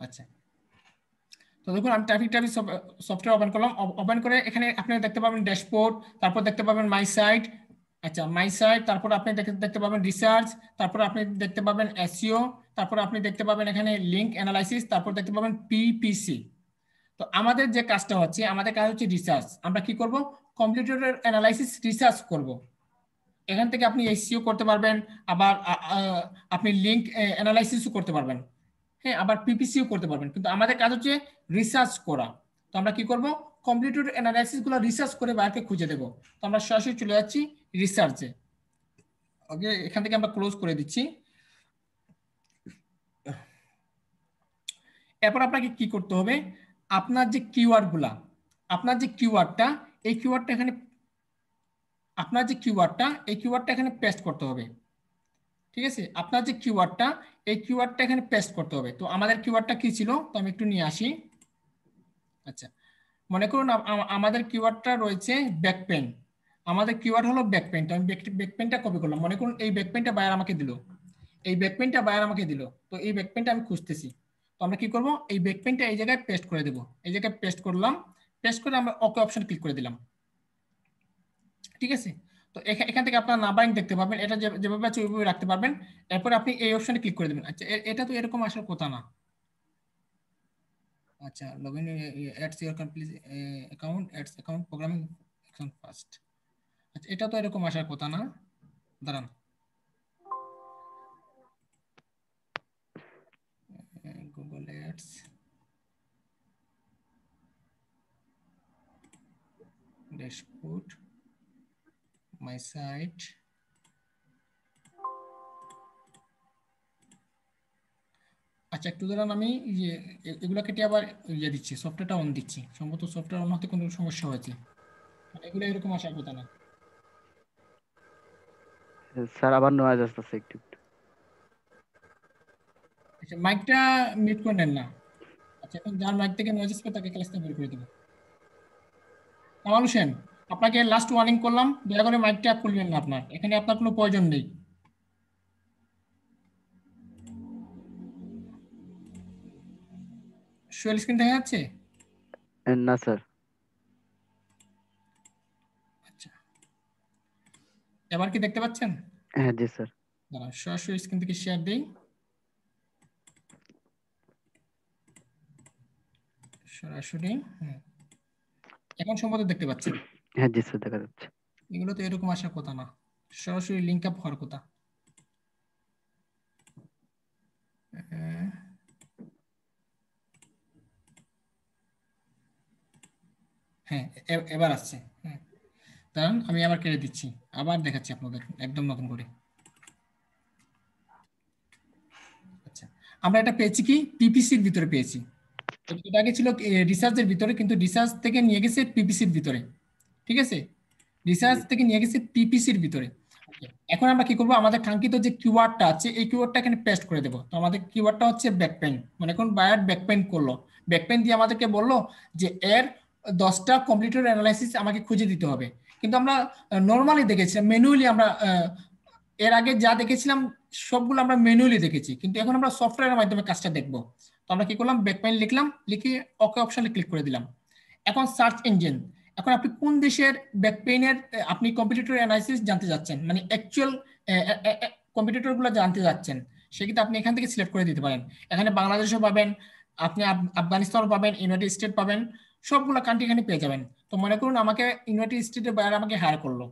আচ্ছা, তো দেখুন আমি ট্রাফিক ট্যাবিজ সফটওয়্যার ওপেন করলাম। ওপেন করে এখানে আপনি দেখতে পাবেন ড্যাশবোর্ড, তারপর দেখতে পাবেন মাই সাইট। আচ্ছা, মাই সাইট, তারপর আপনি দেখতে পাবেন রিসার্চ, তারপর আপনি দেখতে পাবেন এসইও, তারপর আপনি দেখতে পাবেন এখানে লিঙ্ক অ্যানালাইসিস, তারপর দেখতে পাবেন পিপিসি। তো আমাদের যে কাজটা হচ্ছে, আমাদের কাজ হচ্ছে রিসার্চ। আমরা কি করব? কম্পিউটারের অ্যানালাইসিস রিসার্চ করব। এখান থেকে আপনি এসইও করতে পারবেন, আবার আপনি লিঙ্ক অ্যানালাইসিসও করতে পারবেন। হ্যাঁ, আবার পিপিসিও করতে পারবেন, কিন্তু আমাদের কাজ হচ্ছে রিসার্চ করা। তো আমরা কি করব? কম্পিউটার অ্যানালাইসিস গুলো রিসার্চ করে বাইরে খুঁজে দেব। তো আমরা সরাসরি চলে যাচ্ছি রিসার্চে। ওকে, এখান থেকে আমরা ক্লোজ করে দিচ্ছি। এরপর আপনাকে কি করতে হবে? আপনার যে কিওয়ার্ড গুলা, আপনার যে কিওয়ার্ডটা, এই কিওয়ার্ডটা এখানে, আপনার যে কিওয়ার্ডটা, এই কিওয়ার্ডটা এখানে পেস্ট করতে হবে। ঠিক আছে? আপনার যে কিওয়ার্ডটা, এই কিওয়ার্ডটা এখানে পেস্ট করতে হবে। তো আমাদের কিওয়ার্ডটা কি ছিল? তো আমি একটু নিয়ে আসি। আচ্ছা, মনে করুন আমাদের কিওয়ার্ডটা রয়েছে ব্যাক পেন। আমাদের কিওয়ার্ড হলো ব্যাক পেন। তো আমি ব্যাক পেনটা কপি করলাম। মনে করুন এই ব্যাক পেনটা বায়ার আমাকে দিল, এই ব্যাক পেনটা বায়ার আমাকে দিল। তো এই ব্যাক পেনটা আমি খুঁজতেছি। তো আমরা কি করব? এই ব্যাক পেনটা এই জায়গায় পেস্ট করে দেব। এই জায়গায় পেস্ট করলাম। পেস্ট করে আমরা ওকে অপশন ক্লিক করে দিলাম। ঠিক আছে? তো এখান থেকে আপনার নাম্বারিং দেখতে পাবেন। এটা যেভাবে আছে ওইভাবে রাখতে পারবেন। এরপর আপনি এই অপশনে ক্লিক করে দেবেন। আচ্ছা, এটা তো এরকম আসার কথা না। আচ্ছা, login ads your complete account, ads account programming action first. আচ্ছা, এটা তো এরকম আসার কথা না। দাঁড়ান, গুগল অ্যাডস ড্যাশবোর্ড, মাই সাইট, আচ্ছা একটু দাঁড়ান, আমি এগুলো কেটে আবার দিচ্ছি, সফটওয়্যারটা অন দিচ্ছি। সম্ভবত সফটওয়্যার অন হতে কোনো সমস্যা হয়েছে, মানে এগুলো এরকম আসার কথা না। স্যার আবার নয়েজ আসতেছে একটু একটু। আচ্ছা মাইকটা মিউট করে নেন না। আচ্ছা এখন যার মাইক থেকে নয়েজ আসবে তাকে ক্লাস থেকে বের করে দেবো। কামাল হোসেন, আপনাকে লাস্ট ওয়ার্নিং করলাম, দয়া করে মাইকটা খুলবেন না, আপনার এখানে আপনার কোনো প্রয়োজন নেই। সোহেল স্ক্রিন দেখা যাচ্ছে? না স্যার। আচ্ছা এবার কি দেখতে পাচ্ছেন? হ্যাঁ জি স্যার। দাঁড়ান সরাসরি স্ক্রিন থেকে শেয়ার দিই। সরাসরি, হুম, এখন সম্ভবত দেখতে পাচ্ছেন। হ্যাঁ জি স্যার দেখা যাচ্ছে। এগুলো তো এরকম আসার কথা না, সরাসরি লিঙ্ক আপ হওয়ার কথা। আহ, হ্যাঁ এবার আসছে। হ্যাঁ দাঁড়ান আমি আবার কেটে দিচ্ছি, আবার দেখাচ্ছি আপনাদের একদম নতুন করে। আচ্ছা আমরা এটা পেয়েছি কি পিপিসির ভিতরে পেয়েছি। এটা আগে ছিল রিসার্চের ভিতরে, কিন্তু রিসার্চ থেকে নিয়ে গেছে পিপিসির ভিতরে। ঠিক আছে, রিসার্চ জি থেকে নিয়ে গেছে পিপিসির ভিতরে। Okay, এখন আমরা কি করব, আমাদের কাঙ্ক্ষিত যে কিওয়ার্ডটা আছে এই কিওয়ার্ডটা এখানে পেস্ট করে দেবো। তো আমাদের কিওয়ার্ডটা হচ্ছে ব্যাক পেইন, মানে এখন বায়ার ব্যাক পেইন করলো, ব্যাক পেইন দিয়ে আমাদেরকে বললো যে এর 10টা কম্পিউটার অ্যানালাইসিস আমাকে খুঁজে দিতে হবে। কিন্তু আমরা নর্মালি দেখেছিলাম, ম্যানুয়ালি আমরা এর আগে যা দেখেছিলাম সবগুলো আমরা ম্যানুয়ালি দেখেছি, কিন্তু এখন আমরা সফটওয়্যারের মাধ্যমে কাজটা দেখবো। তো আমরা কি করলাম, ব্যাক পেইন লিখলাম, লিখে ওকে অপশনে ক্লিক করে দিলাম। এখন সার্চ ইঞ্জিন, এখন আপনি কোন দেশের ব্যাক পেইনের আপনি কম্পিটিটর অ্যানালাইসিস জানতে যাচ্ছেন, মানে অ্যাকচুয়াল কম্পিটিটর গুলো জানতে যাচ্ছেন, সেক্ষেত্রে আপনি এখান থেকে সিলেক্ট করে দিতে পারেন। এখানে বাংলাদেশও পাবেন, আপনি আফগানিস্তানও পাবেন, ইউনাইটেড স্টেট পাবেন, সবগুলো কান্ট্রি এখানে পেয়ে যাবেন। তো মনে করুন আমাকে ইউনাইটেড স্টেটের বাইরে আমাকে হায়ার করলো,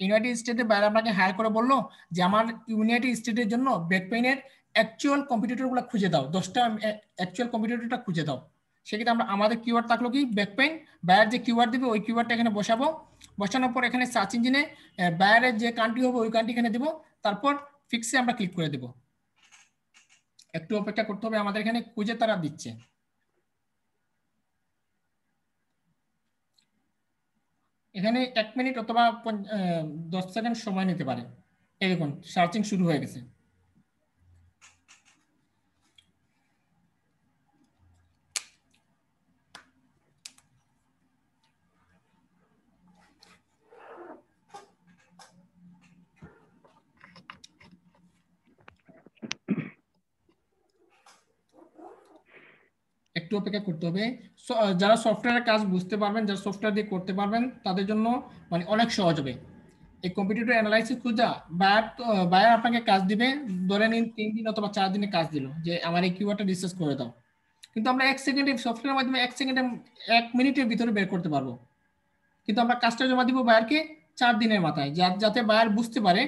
ইউনাইটেড স্টেটের বাইরে আপনাকে হায়ার করে বললো যে আমার ইউনাইটেড স্টেটের জন্য ব্যাক পেইনের অ্যাকচুয়াল কম্পিটিটর গুলো খুঁজে দাও, 10টা অ্যাকচুয়াল কম্পিটিটরটা খুঁজে দাও। সেক্ষেত্রে আমরা আমাদের কিওয়ার্ড থাকলো কি ব্যাক পেইন, বায়ার যে কিওয়ার্ড দিবে ওই কিওয়ার্ডটা এখানে বসাবো। বসানোর পর এখানে সার্চ ইঞ্জিনে বায়ারের যে কান্ট্রি হবে ওই কান্ট্রি এখানে দেবো, তারপর ফিক্সে আমরা ক্লিক করে দেবো। একটু অপেক্ষা করতে হবে, আমাদের এখানে খুঁজে তারা দিচ্ছে। এখানে 1 মিনিট অথবা 10 সেকেন্ড সময় নিতে পারে। এই দেখুন সার্চিং শুরু হয়ে গেছে। একটু অপেক্ষা করতে হবে। যারা সফটওয়্যারের কাজ বুঝতে পারবেন, যারা সফটওয়্যার দিয়ে করতে পারবেন তাদের জন্য মানে অনেক সহজ হবে এই কম্পিউটার অ্যানালাইসিস খোঁজা। বায়ার আপনাকে কাজ দিবে, ধরে নিন 3 দিন অথবা 4 দিনে কাজ দিল যে আমার এই কিওয়ার্ডটা রিসার্চ করে দাও। কিন্তু আমরা 1 সেকেন্ডে সফটওয়্যারের মাধ্যমে 1 সেকেন্ডে 1 মিনিটের ভিতরে বের করতে পারবো। কিন্তু আমরা কাজটা জমা দিব বায়ারকে 4 দিনের মাথায়, যাতে বায়ার বুঝতে পারে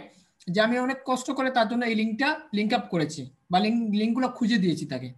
যে আমি অনেক কষ্ট করে তার জন্য এই লিঙ্কটা লিঙ্ক আপ করেছি বা লিঙ্কগুলো খুঁজে দিয়েছি তাকে।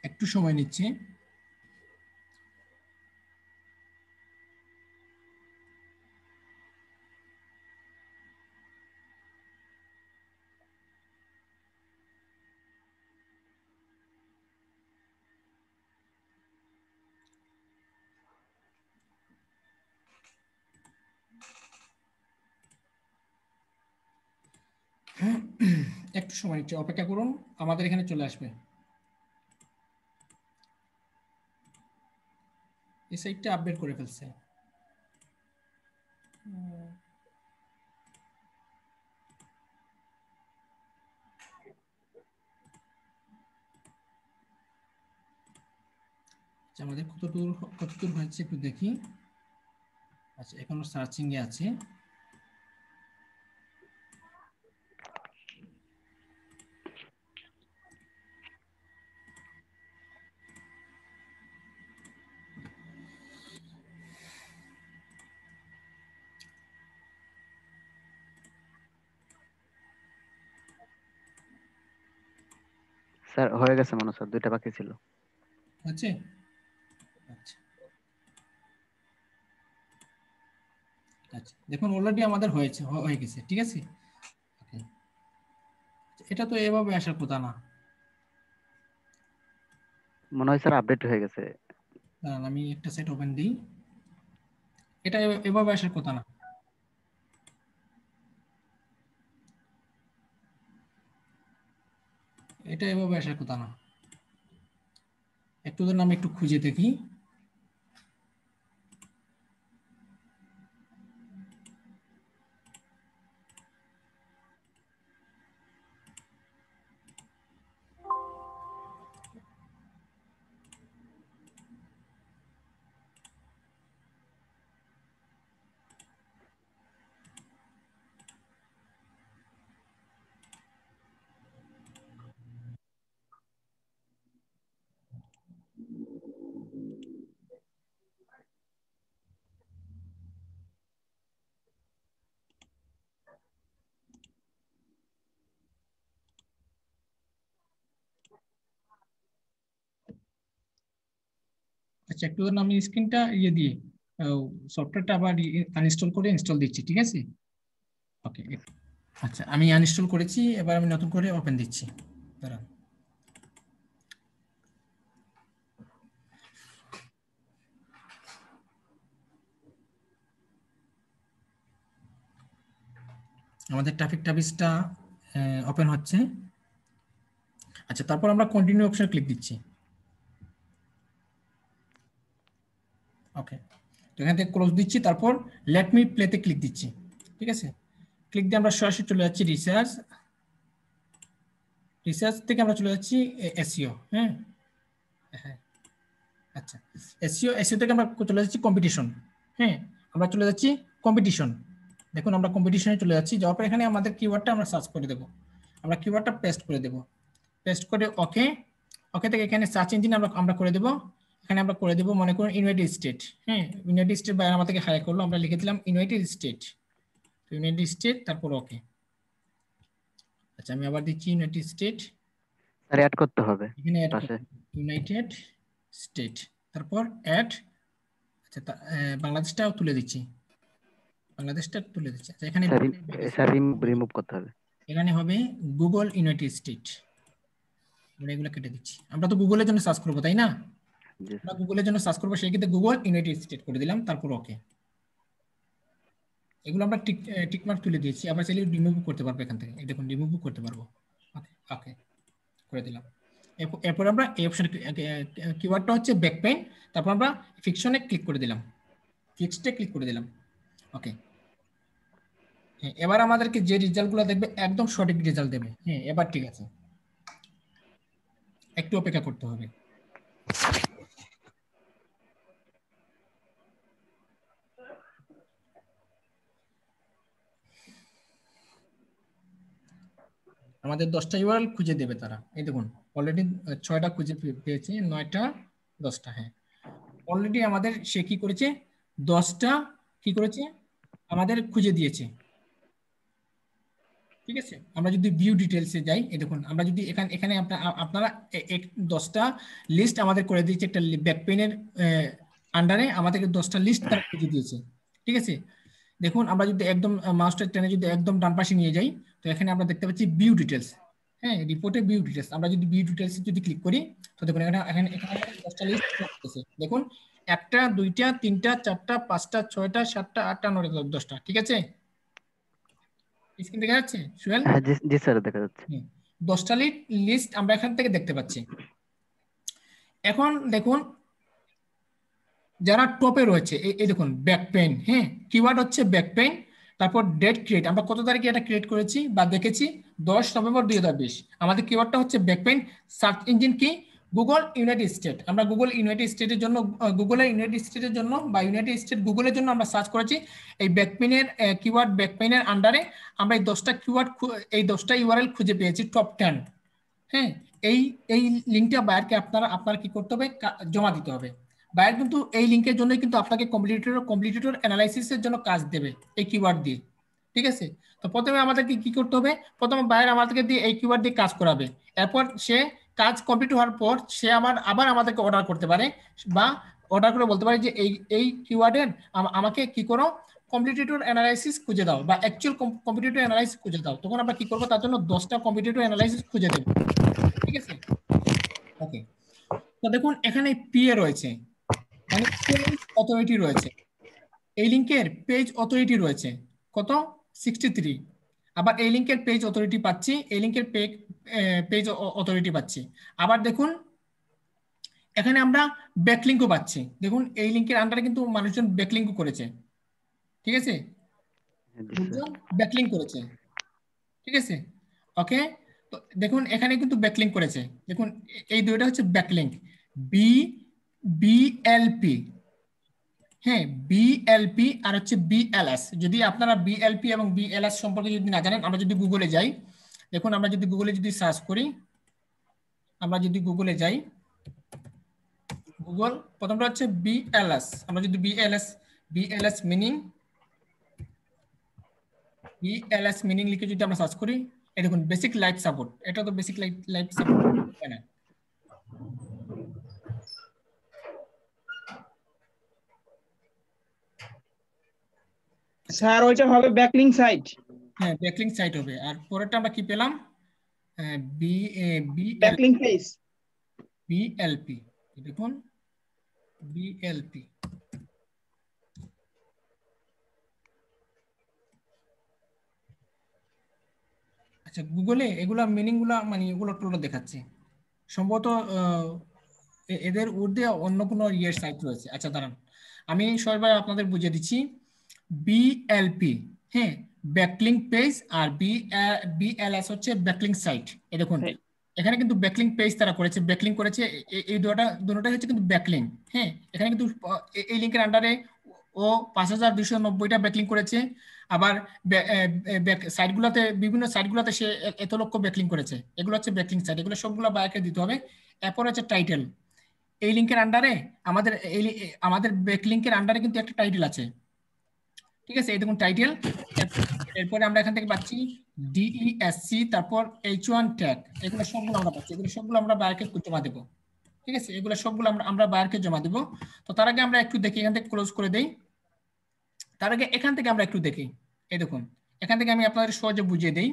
একটু সময় নিচ্ছি। একটু সময় নিচ্ছে, অপেক্ষা করুন, আমাদের এখানে চলে আসবে। এই সাইটটা আপডেট করে ফেলছে। আচ্ছা, আমাদের কতদূর হয়েছে একটু দেখি। আচ্ছা এখনো সার্চিং এ আছে। স্যার হয়ে গেছে মনে হয় স্যার, 2টা বাকি ছিল। হচ্ছে? আচ্ছা আচ্ছা, দেখুন অলরেডি আমাদের হয়ে গেছে, ঠিক আছে। Okay. এটা তো এভাবে আসার কথা না। মনে হয় স্যার আপডেট হয়ে গেছে। দাঁড়ান, আমি একটা সেট ওপেন দিই। এটা এভাবে আসার কথা না। এটা এভাবে আসার কথা না। একটু ধরুন আমি একটু খুঁজে দেখি। আচ্ছা, একটু ধরুন আমি স্ক্রিনটা দিয়ে সফটওয়্যারটা আবার আনইনস্টল করে ইনস্টল দিচ্ছি, ঠিক আছে। ওকে। আচ্ছা, আমি আনইনস্টল করেছি, এবার আমি নতুন করে ওপেন দিচ্ছি। দাঁড়ান। আমাদের ট্রাফিক টাবিসটা ওপেন হচ্ছে। আচ্ছা, তারপর আমরা কন্টিনিউ অপশন ক্লিক দিচ্ছি। ওকে, তো এখান থেকে ক্লোজ দিচ্ছি, তারপর লেট মি প্লেতে ক্লিক দিচ্ছি, ঠিক আছে। ক্লিক দিয়ে আমরা সরাসরি চলে যাচ্ছি রিসার্চ। রিসার্চ থেকে আমরা চলে যাচ্ছি এসইও। হ্যাঁ হ্যাঁ, আচ্ছা। এসইও এসইও থেকে আমরা চলে যাচ্ছি কম্পিটিশন। হ্যাঁ, আমরা চলে যাচ্ছি কম্পিটিশন। দেখুন আমরা কম্পিটিশনে চলে যাচ্ছি, যাওয়ার পর এখানে আমাদের কিওয়ার্ডটা আমরা সার্চ করে দেবো। আমরা কিওয়ার্ডটা পেস্ট করে দেবো। পেস্ট করে ওকে। ওকে থেকে এখানে সার্চ ইঞ্জিন আমরা আমরা করে দেবো। এখানে আমরা করে দেবো মনে করুন ইউনাইটেড স্টেট। হ্যাঁ, ইউনাইটেড স্টেট বাইরে আমাদেরকে হাই করলো, আমরা লিখে দিলাম ইউনাইটেড স্টেট। তো ইউনাইটেড স্টেট, তারপর ওকে। আচ্ছা, আমি আবার দিচ্ছি ইউনাইটেড স্টেট। স্যার অ্যাড করতে হবে এখানে অ্যাড পাশে। ইউনাইটেড স্টেট, তারপর অ্যাড। আচ্ছা, বাংলাদেশটাও তুলে দিচ্ছি। বাংলাদেশটা তুলে দিচ্ছি। আচ্ছা, এখানে স্যার স্যার রিমুভ করতে হবে। এখানে হবে গুগল ইউনাইটেড স্টেট। আমরা এগুলো কেটে দিচ্ছি। আমরা তো গুগলের জন্য সার্চ করবো, তাই না? জি আমরা স্যার। গুগলের জন্য সার্চ করবো, সেই ক্ষেত্রে গুগল ইউনাইটেড স্টেট করে দিলাম, তারপর ওকে। এগুলো আমরা টিকমার্ক তুলে দিয়েছি। আবার চাইলে রিমুভ করতে পারবো এখান থেকে, এই দেখুন রিমুভ করতে পারবো। ওকে ওকে করে দিলাম। এরপর আমরা এই অপশন কিওয়ার্ডটা হচ্ছে ব্যাক পেইন, তারপর আমরা ফিকশনে ক্লিক করে দিলাম, ফিক্সডে ক্লিক করে দিলাম। ওকে। হ্যাঁ, এবার আমাদেরকে যে রেজাল্টগুলো দেখবে একদম সঠিক রেজাল্ট দেবে। হ্যাঁ, এবার ঠিক আছে, একটু অপেক্ষা করতে হবে। আমাদের 10টা ইউআরএল খুঁজে দেবে তারা। এই দেখুন অলরেডি 6টা খুঁজে পেয়েছে, 9টা 10টা। হ্যাঁ, অলরেডি আমাদের সে কি করেছে, 10টা কি করেছে আমাদের খুঁজে দিয়েছে, ঠিক আছে। আমরা যদি ভিউ ডিটেলসে যাই, এই দেখুন আমরা যদি এখানে এখানে আপনারা 10টা লিস্ট আমাদের করে দিয়েছে, একটা ব্যাক পেইনের আন্ডারে আমাদেরকে 10টা লিস্ট তারা খুঁজে দিয়েছে, ঠিক আছে। দেখুন আমরা যদি একদম মাউসটা টেনে যদি একদম ডান পাশে নিয়ে যাই, তো এখানে আমরা দেখতে পাচ্ছি ভিউ ডিটেলস। হ্যাঁ, রিপোর্টে ভিউ ডিটেলস, আমরা যদি ভিউ ডিটেলস যদি ক্লিক করি, তো দেখুন এখানে এখানে এখানে 10টা লিস্ট করতেছে। দেখুন 1টা 2টা 3টা 4টা 5টা 6টা 7টা 8টা 9টা 10টা, ঠিক আছে। স্ক্রিন দেখা যাচ্ছে সুহেল? হ্যাঁ জি জি স্যার, দেখা যাচ্ছে। 10টা লিস্ট আমরা এখান থেকে দেখতে পাচ্ছি। এখন দেখুন যারা টপে রয়েছে, এই দেখুন ব্যাক পেইন। হ্যাঁ, কিওয়ার্ড হচ্ছে ব্যাক পেইন, তারপর ডেট ক্রিয়েট, আমরা কত তারিখে এটা ক্রিয়েট করেছি বা দেখেছি, 10 নভেম্বর 2020। আমাদের কিওয়ার্ডটা হচ্ছে ব্যাক পেইন। সার্চ ইঞ্জিন কি, গুগল ইউনাইটেড স্টেট। আমরা গুগল ইউনাইটেড স্টেটের জন্য, গুগলের ইউনাইটেড স্টেটের জন্য বা ইউনাইটেড স্টেট গুগলের জন্য আমরা সার্চ করেছি এই ব্যাক পেইনের কিওয়ার্ড। ব্যাক পেইনের আন্ডারে আমরা এই 10টা কিওয়ার্ড, এই 10টা ইউআরএল খুঁজে পেয়েছি, টপ 10। হ্যাঁ, এই এই লিঙ্কটা বায়ারকে আপনার কি করতে হবে, জমা দিতে হবে। বায়ার কিন্তু এই লিঙ্কের জন্য কিন্তু আপনাকে কম্পিটিটর অ্যানালাইসিসের জন্য কাজ দেবে এই কিওয়ার্ড দিয়ে, ঠিক আছে। তো প্রথমে আমাদেরকে কি করতে হবে, প্রথমে বায়ার আমাদেরকে দিয়ে এই কিওয়ার্ড দিয়ে কাজ করাবে, এরপর সে কাজ কমপ্লিট হওয়ার পর সে আবার আমাদেরকে অর্ডার করতে পারে, বা অর্ডার করে বলতে পারে যে এই এই কিওয়ার্ডের আমাকে কি করো কম্পিটিটর অ্যানালাইসিস খুঁজে দাও, বা অ্যাকচুয়াল কম্পিটিটর অ্যানালাইসিস খুঁজে দাও। তখন আমরা কি করবো, তার জন্য 10টা কম্পিটিটর অ্যানালাইসিস খুঁজে দেবো। ঠিক আছে, ওকে। তো দেখুন এখানে পিএ রয়েছে, মানে পেজ অথরিটি রয়েছে। এই লিঙ্কের পেজ অথরিটি রয়েছে কত, 63। আবার এই লিঙ্কের পেজ অথরিটি পাচ্ছি, এই লিঙ্কের পেজ অথরিটি পাচ্ছি। আবার দেখুন এখানে আমরা ব্যাকলিঙ্কও পাচ্ছি। দেখুন এই লিঙ্কের আন্ডারে কিন্তু মানুষজন ব্যাকলিঙ্কও করেছে। ঠিক আছে, হ্যাঁ জি স্যার। মানুষজন ব্যাকলিঙ্ক করেছে। ঠিক আছে, ওকে। তো দেখুন এখানে কিন্তু ব্যাকলিঙ্ক করেছে। দেখুন এই দুইটা হচ্ছে ব্যাকলিঙ্ক, বি বিএলপি। হ্যাঁ, বিএলপি আর হচ্ছে বিএলএস। যদি আপনারা বিএলপি এবং বিএলএস সম্পর্কে যদি না জানেন, আমরা যদি গুগলে যাই, দেখুন আমরা যদি গুগলে যদি সার্চ করি, আমরা যদি গুগলে যাই, গুগল প্রথমটা হচ্ছে বিএলএস। আমরা যদি বিএলএস মিনিং লিখে যদি আমরা সার্চ করি, এই দেখুন বেসিক লাইফ সাপোর্ট, এটা তো বেসিক লাইফ সাপোর্ট। স্যার ওইটা হবে ব্যাকলিং সাইট। হ্যাঁ, ব্যাকলিঙ্ক সাইট হবে। আর পরেরটা আমরা কি পেলাম, B BL backlink page. BLP. দেখুন বিএলপি। আচ্ছা, গুগলে এগুলা মিনিং গুলা মানে এগুলো টোটাল দেখাচ্ছে সম্ভবত। এদের ঊর্ধ্বে অন্য কোনো ইয়ের সাইট রয়েছে। আচ্ছা দাঁড়ান, আমি সবাই আপনাদের বুঝিয়ে দিচ্ছি। বিএলপি, হ্যাঁ, ব্যাকলিঙ্ক পেজ, আর বিএলএস হচ্ছে ব্যাকলিঙ্ক সাইট। এই দেখুন এখানে কিন্তু ব্যাকলিঙ্ক পেজ তারা করেছে, ব্যাকলিঙ্ক করেছে। এই দুটোটাই হচ্ছে কিন্তু ব্যাকলিঙ্ক। হ্যাঁ, এখানে কিন্তু এই লিঙ্কের আন্ডারে ও 5290টা ব্যাকলিঙ্ক করেছে। আবার সাইটগুলোতে, বিভিন্ন সাইটগুলোতে সে এত লক্ষ ব্যাকলিঙ্ক করেছে। এগুলো হচ্ছে ব্যাকলিঙ্ক সাইট, এগুলো সবগুলো বায়ারকে দিতে হবে। এরপর হচ্ছে টাইটেল। এই লিঙ্কের আন্ডারে আমাদের ব্যাকলিঙ্কের আন্ডারে কিন্তু একটা টাইটেল আছে। ঠিক আছে, এই দেখুন টাইটেল। এরপরে আমরা এখান থেকে পাচ্ছি ডিইএসসি, তারপর H1 ট্যাগ। এগুলো সবগুলো আমরা পাচ্ছি, এগুলো সবগুলো আমরা বায়ারকে জমা দেবো। ঠিক আছে, এগুলো সবগুলো আমরা বায়ারকে জমা দেবো। তো তার আগে আমরা একটু দেখি, এখান থেকে ক্লোজ করে দেই। তার আগে এখান থেকে আমরা একটু দেখি। এই দেখুন এখান থেকে আমি আপনাদের সহজে বুঝিয়ে দেই।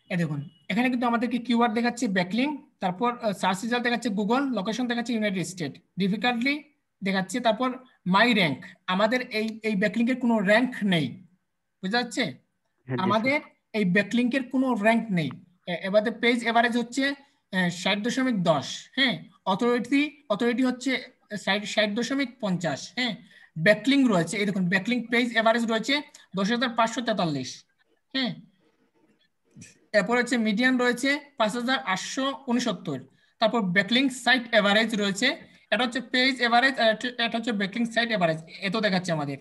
এই দেখুন এখানে কিন্তু আমাদেরকে কিওয়ার্ড দেখাচ্ছে ব্যাকলিঙ্ক, তারপর সার্চ রেজাল্ট দেখাচ্ছে গুগল, লোকেশন দেখাচ্ছে ইউনাইটেড স্টেট, ডিফিকাল্টলি দেখাচ্ছে, তারপর মাই র্যাঙ্ক। আমাদের এই ব্যাকলিঙ্কের কোনো র্যাঙ্ক নেই, বুঝা যাচ্ছে? হ্যাঁ জি স্যার। আমাদের এই ব্যাকলিঙ্কের কোনো র্যাঙ্ক নেই। এবারে পেজ এভারেজ হচ্ছে 60.10। হ্যাঁ, অথরিটি হচ্ছে 60.50। হ্যাঁ, ব্যাকলিঙ্ক রয়েছে, এই দেখুন ব্যাকলিঙ্ক পেজ এভারেজ রয়েছে 10,543। হ্যাঁ, এরপর হচ্ছে মিডিয়ান রয়েছে 5,869। তারপর ব্যাকলিঙ্ক সাইট এভারেজ রয়েছে, এটা হচ্ছে পেজ এভারেজ, এটা হচ্ছে ব্যাকলিঙ্ক সাইট এভারেজ। এত দেখাচ্ছে আমাদের।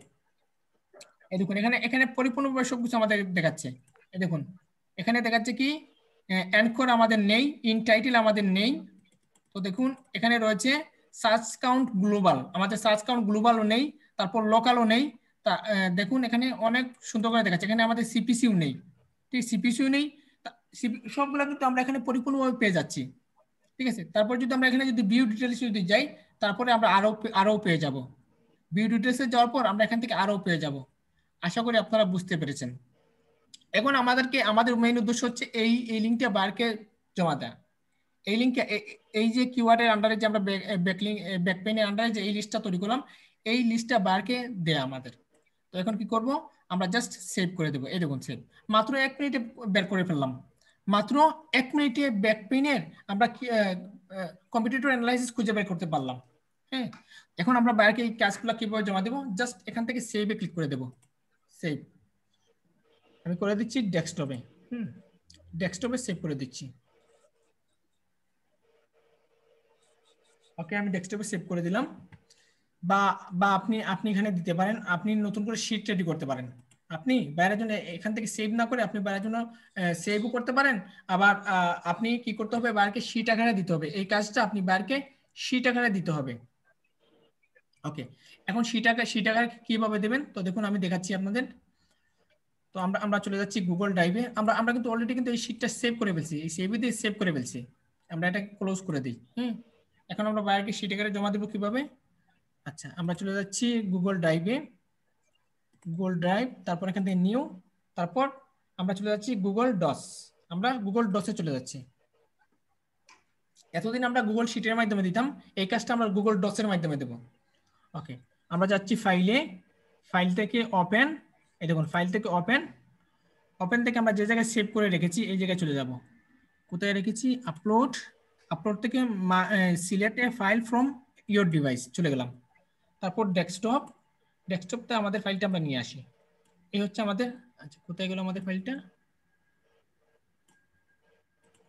এই দেখুন এখানে এখানে পরিপূর্ণভাবে সবকিছু আমাদের দেখাচ্ছে। এই দেখুন এখানে দেখাচ্ছে কি, অ্যানকর আমাদের নেই, ইন টাইটেল আমাদের নেই। তো দেখুন এখানে রয়েছে সার্চ কাউন্ট গ্লোবাল, আমাদের সার্চ কাউন্ট গ্লোবালও নেই, তারপর লোকালও নেই। তা দেখুন এখানে অনেক সুন্দর করে দেখাচ্ছে। এখানে আমাদের সিপিসিও নেই, ঠিক, সিপিসিও নেই। সবগুলো কিন্তু আমরা এখানে পরিপূর্ণভাবে পেয়ে যাচ্ছি। ঠিক আছে, তারপর যদি আমরা এখানে যদি ভিউ ডিটেলস যদি যাই, তারপরে আমরা আরো পেয়ে যাব। ভিউ ডিটেলসে যাওয়ার পর আমরা এখান থেকে আরো পেয়ে যাব। আশা করি আপনারা বুঝতে পেরেছেন। এখন আমাদের মেইন উদ্দেশ্য হচ্ছে এই লিঙ্কটা বারকে জমা দেওয়া। এই লিঙ্কে এই যে কিওয়ার্ডের আন্ডারে যে আমরা ব্যাকপেনের আন্ডারে যে এই লিস্টটা তৈরি করলাম, এই লিস্টটা বারকে দেয়া আমাদের। তো এখন কি করব, আমরা জাস্ট সেভ করে দেবো। এই দেখুন সেভ, মাত্র 1 মিনিটে বের করে ফেললাম। মাত্র 1 মিনিটে ব্যাকপেনের আমরা কম্পিটিটর অ্যানালাইসিস খুঁজে বের করতে পারলাম। হ্যাঁ, এখন আমরা বারকে এই কাজগুলো কিভাবে জমা দেবো, জাস্ট এখান থেকে সেভে ক্লিক করে দেবো। সেভ আমি করে দিচ্ছি ডেস্কটপে। ডেস্কটপে সেভ করে দিচ্ছি। ওকে, আমি ডেস্কটপে সেভ করে দিলাম। বা বা আপনি এখানে দিতে পারেন, আপনি নতুন করে শিট রেডি করতে পারেন। আপনি বাইরের জন্য এখান থেকে সেভ না করে আপনি বাইরের জন্য সেভও করতে পারেন। আবার আপনি কি করতে হবে, বাইরকে শিট আকারে দিতে হবে। এই কাজটা আপনি বাইরকে শিট আকারে দিতে হবে। ওকে, এখন শিট আকারে কিভাবে দেবেন, তো দেখুন আমি দেখাচ্ছি আপনাদের। তো আমরা আমরা চলে যাচ্ছি গুগল ড্রাইভে। আমরা আমরা কিন্তু অলরেডি কিন্তু এই শীটটা সেভ করে ফেলছি, এই সেভ দিয়ে সেভ করে ফেলছি। আমরা এটা ক্লোজ করে দিই। এখন আমরা বাইরে শীট আকারে জমা দেবো কিভাবে? আচ্ছা, আমরা চলে যাচ্ছি গুগল ড্রাইভে, গুগল ড্রাইভ, তারপর এখান থেকে নিউ, তারপর আমরা চলে যাচ্ছি গুগল ডস। আমরা গুগল ডসে চলে যাচ্ছি। এতদিন আমরা গুগল শিটের মাধ্যমে দিতাম, এই কাজটা আমরা গুগল ডসের মাধ্যমে দেব। ওকে, আমরা যাচ্ছি ফাইলে, ফাইল থেকে ওপেন, এই দেখুন ফাইল থেকে ওপেন, ওপেন থেকে আমরা যে জায়গায় সেভ করে রেখেছি এই জায়গায় চলে যাব। কোথায় রেখেছি? আপলোড, আপলোড থেকে select A file from your device চলে গেলাম। তারপর ডেস্কটপ, ডেস্কটপতে আমাদের ফাইলটা আমরা নিয়ে আসি। এই হচ্ছে আমাদের, আচ্ছা কোথায় গেল আমাদের ফাইলটা?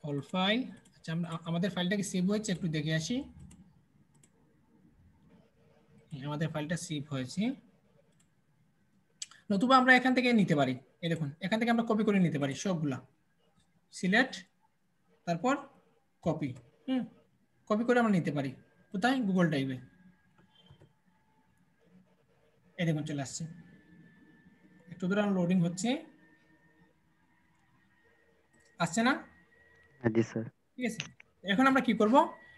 All file. আচ্ছা, আমরা আমাদের ফাইলটা কি সেভ হয়েছে একটু দেখে আসি। আমাদের ফাইলটা সেভ হয়েছে, নতুবা আমরা এখান থেকে নিতে পারি। এই দেখুন এখান থেকে আমরা কপি করে নিতে পারি সবগুলা। সিলেক্ট, তারপর কপি, কপি করে আমরা নিতে পারি। কোথায়? গুগল ড্রাইভে। এই দেখুন চলে আসছে, একটু দূরে লোডিং হচ্ছে, আসছে না? হ্যাঁ জি স্যার। ঠিক আছে, এখন আমরা কি করব?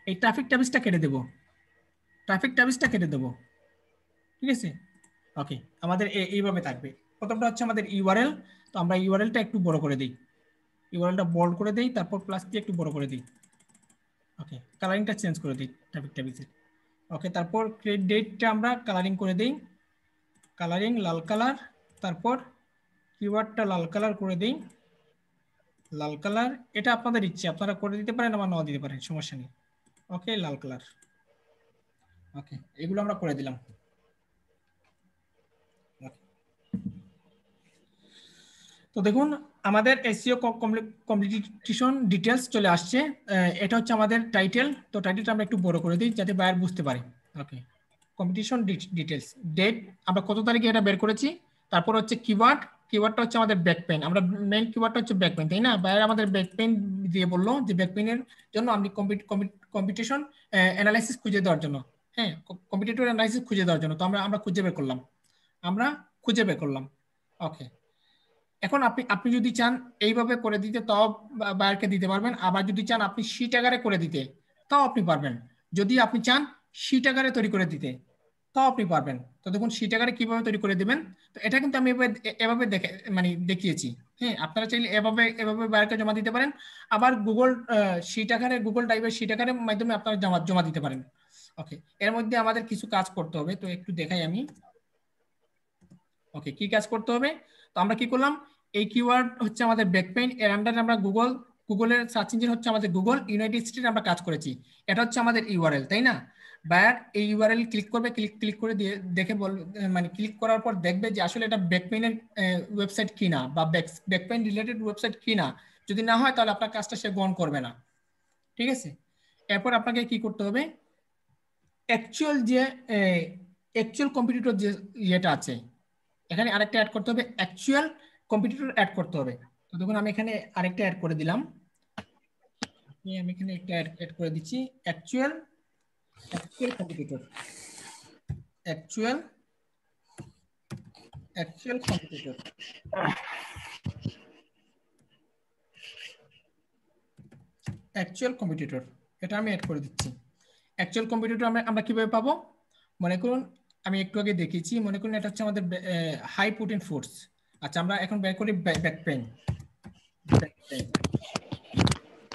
এই ট্রাফিক ট্যাবিসটা কেটে দেব, ট্রাফিক ট্যাবিসটা কেটে দেব। ঠিক আছে, ওকে, আমাদের এইভাবে থাকবে। প্রথমটা হচ্ছে আমাদের ইউআরএল, তো আমরা ইউআরএলটা একটু বড় করে দিই, ইউআরএলটা বোল্ড করে দেই, তারপর প্লাস দিয়ে একটু বড় করে দিই। ওকে, কালারিংটা চেঞ্জ করে দিই ট্রাফিক ট্যাবিসের। ওকে, তারপর ক্রিয়েট ডেটটা আমরা কালারিং করে দিই, কালারিং লাল কালার, তারপর কিওয়ার্ডটা লাল কালার করে দিই, লাল কালার। এটা আপনাদের ইচ্ছে, আপনারা করে দিতে পারেন আবার নাও দিতে পারেন, সমস্যা নেই। ওকে, লাল কালার। ওকে, এগুলো আমরা করে দিলাম। তো দেখুন আমাদের এসইও কম্পিটিশন ডিটেলস চলে আসছে। এটা হচ্ছে আমাদের টাইটেল, তো টাইটেলটা আমরা একটু বড় করে দিই যাতে বায়ার বুঝতে পারে। ওকে, কম্পিটিশন ডিটেলস, ডেট আমরা কত তারিখে এটা বের করেছি, তারপর হচ্ছে কিওয়ার্ড, কিওয়ার্ডটা হচ্ছে আমাদের ব্যাক পেইন, আমরা মেইন কিওয়ার্ডটা হচ্ছে ব্যাক পেইন, তাই না? বায়ার আমাদের ব্যাক পেইন দিয়ে বললো যে ব্যাক পেইনের জন্য আমি কম্পিটিশন অ্যানালাইসিস খুঁজে দেওয়ার জন্য, হ্যাঁ কম্পিটিটর অ্যানালাইসিস খুঁজে দেওয়ার জন্য, তো আমরা আমরা খুঁজে বের করলাম, আমরা খুঁজে বের করলাম। ওকে, এখন আপনি আপনি যদি চান এইভাবে করে দিতে তাও বায়ারকে দিতে পারবেন, আবার যদি চান আপনি শীট আকারে করে দিতে তাও আপনি পারবেন। যদি আপনি চান শীট আকারে তৈরি করে দিতে তাও আপনি পারবেন। তো দেখুন শীট আকারে কিভাবে তৈরি করে দিবেন, তো এটা কিন্তু আমি এভাবে দেখে মানে দেখিয়েছি। হ্যাঁ, আপনারা চাইলে এভাবে এভাবে বায়ারকে জমা দিতে পারেন, আবার গুগল শীট আকারে, গুগল ড্রাইভের শীট আকারের মাধ্যমে আপনারা জমা জমা দিতে পারেন। ওকে, এর মধ্যে আমাদের কিছু কাজ করতে হবে, তো একটু দেখাই আমি। ওকে, কি কাজ করতে হবে? তো আমরা কি করলাম, এই কিওয়ার্ড হচ্ছে আমাদের ব্যাকপেইন, এর আন্ডারে আমরা গুগলের সার্চ ইঞ্জিন হচ্ছে আমাদের গুগল, ইউনাইটেড স্টেট আমরা কাজ করেছি, এটা হচ্ছে আমাদের ইউআরএল, তাই না? বায়ার এই ইউআরএল ক্লিক করবে, ক্লিক করে দিয়ে দেখে মানে ক্লিক করার পর দেখবে যে আসলে এটা ব্যাকপেইনের ওয়েবসাইট কিনা বা ব্যাকপেইন রিলেটেড ওয়েবসাইট কিনা। যদি না হয় তাহলে আপনার কাজটা সে গ্রহণ করবে না। ঠিক আছে, এরপর আপনাকে কি করতে হবে, অ্যাকচুয়াল যে অ্যাকচুয়াল কম্পিটিটর যে ইয়েটা আছে এখানে আরেকটা অ্যাড করতে হবে, অ্যাকচুয়াল কম্পিটিটর অ্যাড করতে হবে। তো দেখুন আমি এখানে আরেকটা অ্যাড করে দিলাম, আমি এখানে একটা অ্যাড করে দিচ্ছি, actual actual competitor, actual actual competitor, actual competitor, এটা আমি অ্যাড করে দিচ্ছি। অ্যাকচুয়াল কম্পিটিটর আমরা আমরা কিভাবে পাবো? মনে করুন আমি একটু আগে দেখিয়েছি, মনে করুন এটা হচ্ছে আমাদের হাই প্রোটিন ফুডস। আচ্ছা, আমরা এখন বের করি ব্যাক পেইন,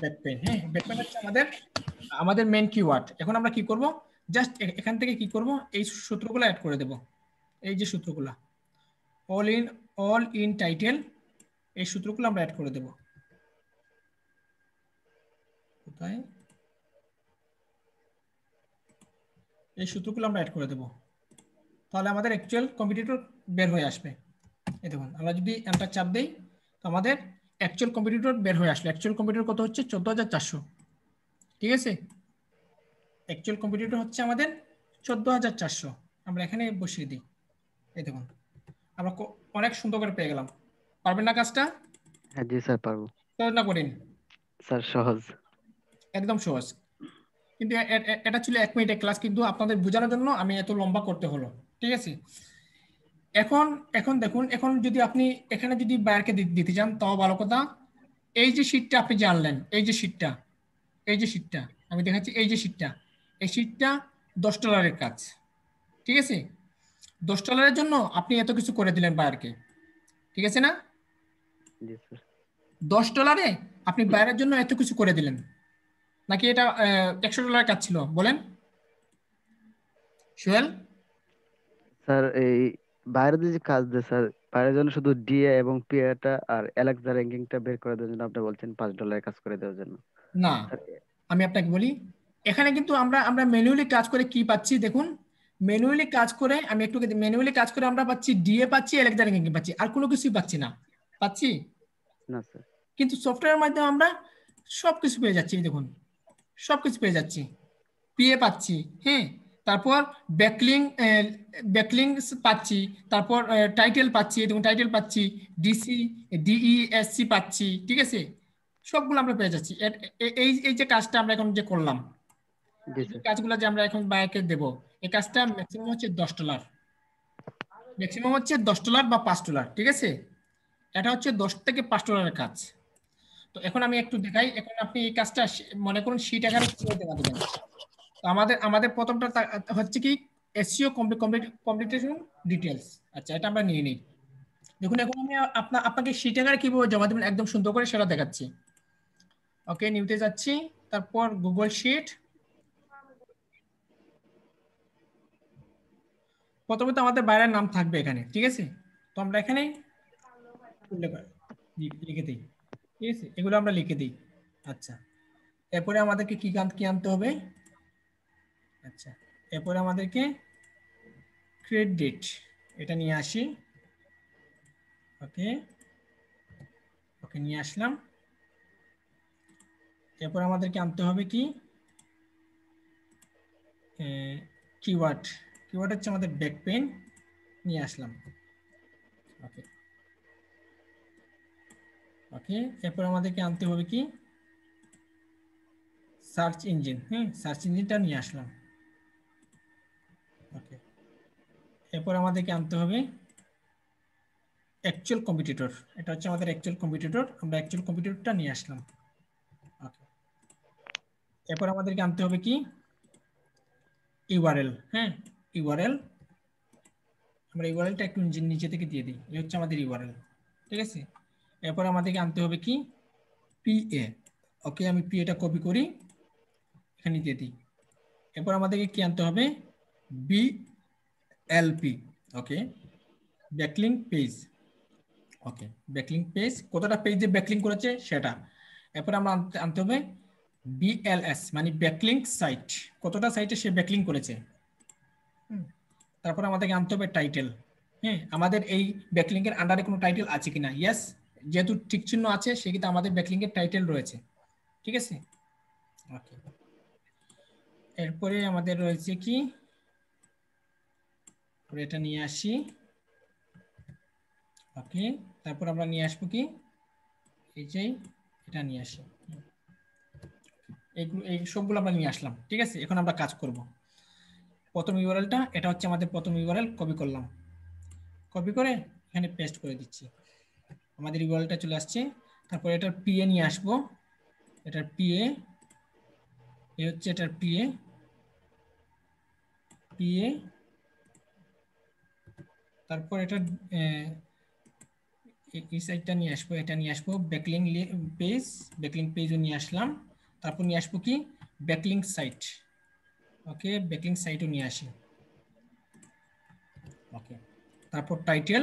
ব্যাক পেইন। হ্যাঁ, ব্যাক পেইন হচ্ছে আমাদের আমাদের মেন কিওয়ার্ড। এখন আমরা কি করব, জাস্ট এখান থেকে কি করব, এই সূত্রগুলো অ্যাড করে দেব, এই যে সূত্রগুলো অল ইন টাইটেল, এই সূত্রগুলো আমরা অ্যাড করে দেব। কোথায়? এই সূত্রগুলো আমরা অ্যাড করে দেব, তাহলে আমাদের অ্যাকচুয়াল কম্পিটিটর বের হয়ে আসবে। এই দেখুন আমরা যদি এন্টার চাপ দেই তো আমাদের অ্যাকচুয়াল কম্পিটিটর বের হয়ে আসলো। অ্যাকচুয়াল কম্পিটিটর কত হচ্ছে? 14,400। ঠিক আছে, অ্যাকচুয়াল কম্পিটিটর হচ্ছে আমাদের 14,400। আমরা এখানে বসিয়ে দিই, এই দেখুন আমরা অনেক সুন্দর করে পেয়ে গেলাম। পারবেন না কাজটা? হ্যাঁ জি স্যার পারবো। সহজ না কঠিন? স্যার সহজ। একদম সহজ, কিন্তু এটা ছিল 1 মিনিটের ক্লাস, কিন্তু আপনাদের বোঝানোর জন্য আমি এত লম্বা করতে হলো। ঠিক আছে, এখন এখন দেখুন, এখন যদি আপনি এখানে যদি বায়ারকে দিতে চান তাও ভালো কথা। এই যে শীটটা আপনি জানলেন, এই যে শীটটা, এই যে শীটটা আমি দেখাচ্ছি, এই যে শীটটা, এই শীটটা $10 কাজ, ঠিক আছে। $10 জন্য আপনি এত কিছু করে দিলেন বায়ারকে, ঠিক আছে না? জি স্যার। $10 আপনি বায়ারের জন্য এত কিছু করে দিলেন, নাকি এটা $100 কাজ ছিল বলেন সোহেল? স্যার এই বাইরে যে কাজ দেয় স্যার, বাইরের জন্য শুধু ডিএ এবং পিএটা আর অ্যালেক্সা র্যাঙ্কিংটা বের করে দেওয়ার জন্য আপনি বলছেন $5 কাজ করে দেওয়ার জন্য। না, স্যার আমি আপনাকে বলি, এখানে কিন্তু আমরা আমরা ম্যানুয়ালি কাজ করে কি পাচ্ছি দেখুন। ম্যানুয়ালি কাজ করে, আমি একটু ম্যানুয়ালি কাজ করে আমরা পাচ্ছি ডিএ পাচ্ছি, অ্যালেক্সা র্যাঙ্কিং পাচ্ছি, আর কোনো কিছুই পাচ্ছি না। পাচ্ছি? না স্যার। কিন্তু সফটওয়্যারের মাধ্যমে আমরা সবকিছু পেয়ে যাচ্ছি, এই দেখুন সবকিছু পেয়ে যাচ্ছি, পিএ পাচ্ছি, হ্যাঁ, তারপর ব্যাকলিং, ব্যাকলিং পাচ্ছি, তারপর টাইটেল পাচ্ছি, দেখুন টাইটেল পাচ্ছি, ডিসি, ডিইএসসি পাচ্ছি, ঠিক আছে, সবগুলো আমরা পেয়ে যাচ্ছি। এই এই যে কাজটা আমরা এখন যে করলাম, জি এই যে স্যার। কাজগুলো যে আমরা এখন বাইকে দেব, এই কাজটা ম্যাক্সিমাম হচ্ছে $10, ম্যাক্সিমাম হচ্ছে $10 বা $5, ঠিক আছে। এটা হচ্ছে $10 থেকে $5 কাজ। তো এখন আমি একটু দেখাই, এখন আপনি এই কাজটা মনে করুন শীট আকারে কিভাবে জমা দেবেন। তো আমাদের আমাদের প্রথমটা হচ্ছে কি, এসইও কমপ্লিটেশন ডিটেলস। আচ্ছা, এটা আমরা নিয়ে নিই। দেখুন এখন আমি আপনাকে শীট আকারে কিভাবে জমা দেবেন একদম সুন্দর করে সেটা দেখাচ্ছি। ওকে, নিউতে যাচ্ছি, তারপর গুগল শিট। প্রথমে তো আমাদের বাইরের নাম থাকবে এখানে, ঠিক আছে। তো আমরা এখানে উল্লেখ লিখে দিই, ঠিক আছে, এগুলো আমরা লিখে দিই। আচ্ছা, এরপরে আমাদেরকে কি আনতে হবে? আচ্ছা, এরপরে আমাদেরকে ক্রেডিট, এটা নিয়ে আসি। ওকে, ওকে নিয়ে আসলাম। এরপর আমাদেরকে আনতে হবে কি, কিওয়ার্ড। কিওয়ার্ড হচ্ছে আমাদের ব্যাক পেন, নিয়ে আসলাম। ওকে, ওকে, এরপর আমাদেরকে আনতে হবে কি, সার্চ ইঞ্জিন, হ্যাঁ, সার্চ ইঞ্জিনটা নিয়ে আসলাম। ওকে, এরপর আমাদেরকে আনতে হবে অ্যাকচুয়াল কম্পিটিটর, এটা হচ্ছে আমাদের অ্যাকচুয়াল কম্পিটিটর, আমরা অ্যাকচুয়াল কম্পিটিটরটা নিয়ে আসলাম। ওকে, এরপর আমাদেরকে আনতে হবে কি, ইউআরএল, হ্যাঁ, ইউআরএল, আমরা ইউআরএলটা একটু নিচে থেকে দিয়ে দিই, এই হচ্ছে আমাদের ইউআরএল, ঠিক আছে। এরপর আমাদেরকে আনতে হবে কি, পিএ। ওকে, আমি পিএটা কপি করি, এখানে দিয়ে দিই। এরপর আমাদেরকে কি আনতে হবে, বিএলপি, ওকে, ব্যাকলিং পেজ। ওকে, ব্যাকলিং পেজ, কতটা পেজে ব্যাকলিং করেছে সেটা। এরপর আমরা আনতে হবে বিএলএস, মানে ব্যাকলিং সাইট, কতটা সাইটে সে ব্যাকলিং করেছে। তারপর আমাদেরকে আনতে হবে টাইটেল, হ্যাঁ, আমাদের এই ব্যাকলিং এর আন্ডারে কোনো টাইটেল আছে কিনা। ইয়েস, যেহেতু টিক চিহ্ন আছে সেক্ষেত্রে আমাদের ব্যাকলিং এর টাইটেল রয়েছে, ঠিক আছে। ওকে, এরপরে আমাদের রয়েছে কি, এটা নিয়ে আসি। ওকে, তারপর আমরা নিয়ে আসবো কি, এই যে এটা নিয়ে আসি, এইগুলো এই সবগুলো আমরা নিয়ে আসলাম, ঠিক আছে। এখন আমরা কাজ করব। প্রথম ইউআরএলটা, এটা হচ্ছে আমাদের প্রথম ইউআরএল, কপি করলাম, কপি করে এখানে পেস্ট করে দিচ্ছি, আমাদের ইউআরএলটা চলে আসছে। তারপর এটার পিএ নিয়ে আসবো, এটার পিএ, এই হচ্ছে এটার পিএ, পিএ, তারপর এটার এই সাইডটা নিয়ে আসবো, এটা নিয়ে আসবো ব্যাকলিং পেজ, ব্যাকলিং পেজও নিয়ে আসলাম। তারপর নিয়ে আসবো কি, ব্যাকলিং সাইট। ওকে, ব্যাকলিং সাইটও নিয়ে আসি। ওকে, তারপর টাইটেল,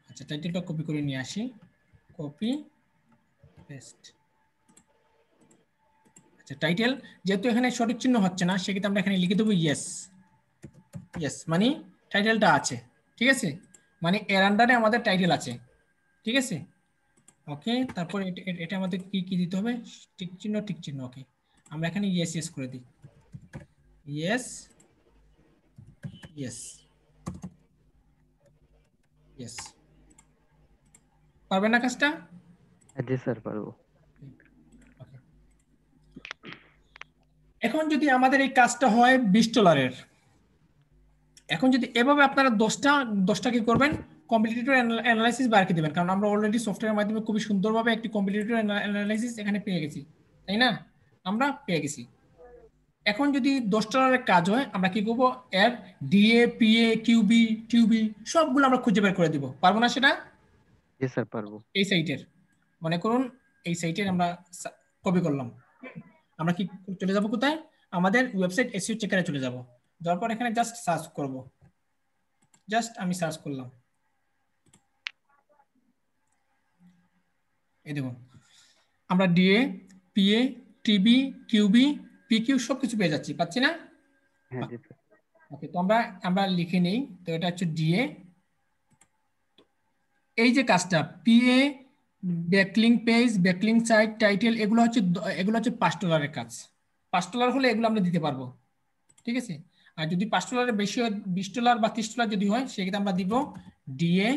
আচ্ছা টাইটেলটা কপি করে নিয়ে আসি, কপি পেস্ট। আচ্ছা, টাইটেল যেহেতু এখানে সঠিক চিহ্ন হচ্ছে না, সেক্ষেত্রে আমরা এখানে লিখে দেবো ইয়েস। ইয়েস মানে টাইটেলটা আছে, ঠিক আছে, মানে এর আন্ডারে আমাদের টাইটেল আছে, ঠিক আছে। ওকে, তারপর এটা আমাদের কি কি দিতে হবে, টিক চিহ্ন, টিক চিহ্ন। ওকে, আমরা এখানে ইয়েস ইয়েস করে দিই, ইয়েস, ইয়েস, ইয়েস। পারবেন না কাজটা? জি স্যার পারবো। ওকে, এখন যদি আমাদের এই কাজটা হয় $20, এখন যদি এভাবে আপনারা 10টা কি করবেন, কম্পিটিটর অ্যানালাইসিস বারকে দিবেন, কারণ আমরা অলরেডি সফটওয়্যারের মাধ্যমে খুবই সুন্দরভাবে একটি কম্পিটিটর অ্যানালাইসিস এখানে পেয়ে গেছি, তাই না? আমরা পেয়ে গেছি। এখন যদি $10 কাজ হয়, আমরা কি করবো, এর ডিএ, পিএ, কিউবি, টিউবি সবগুলো আমরা খুঁজে বের করে দিব, পারবো না সেটা? জি স্যার পারবো। এই সাইটের, মনে করুন এই সাইটের আমরা কপি করলাম, আমরা কি চলে যাব কোথায়, আমাদের ওয়েবসাইট এসইও চেকারে চলে যাব। যাওয়ার পর এখানে জাস্ট সার্চ করব, জাস্ট আমি সার্চ করলাম, এই দেখুন আমরা DA, PA, TB, QB, PQ সবকিছু পেয়ে যাচ্ছি, পাচ্ছি না? হ্যাঁ জি স্যার। ওকে, তো আমরা লিখে নেই, তো এটা হচ্ছে ডিএ। এই যে কাজটা PA, backlink page, backlink site, title, এগুলো হচ্ছে $5 কাজ। $5 হলে এগুলো আমরা দিতে পারবো, ঠিক আছে? আর যদি $5 বেশি হয়, $20 বা $30 যদি হয়, সেক্ষেত্রে আমরা দিব ডিএ,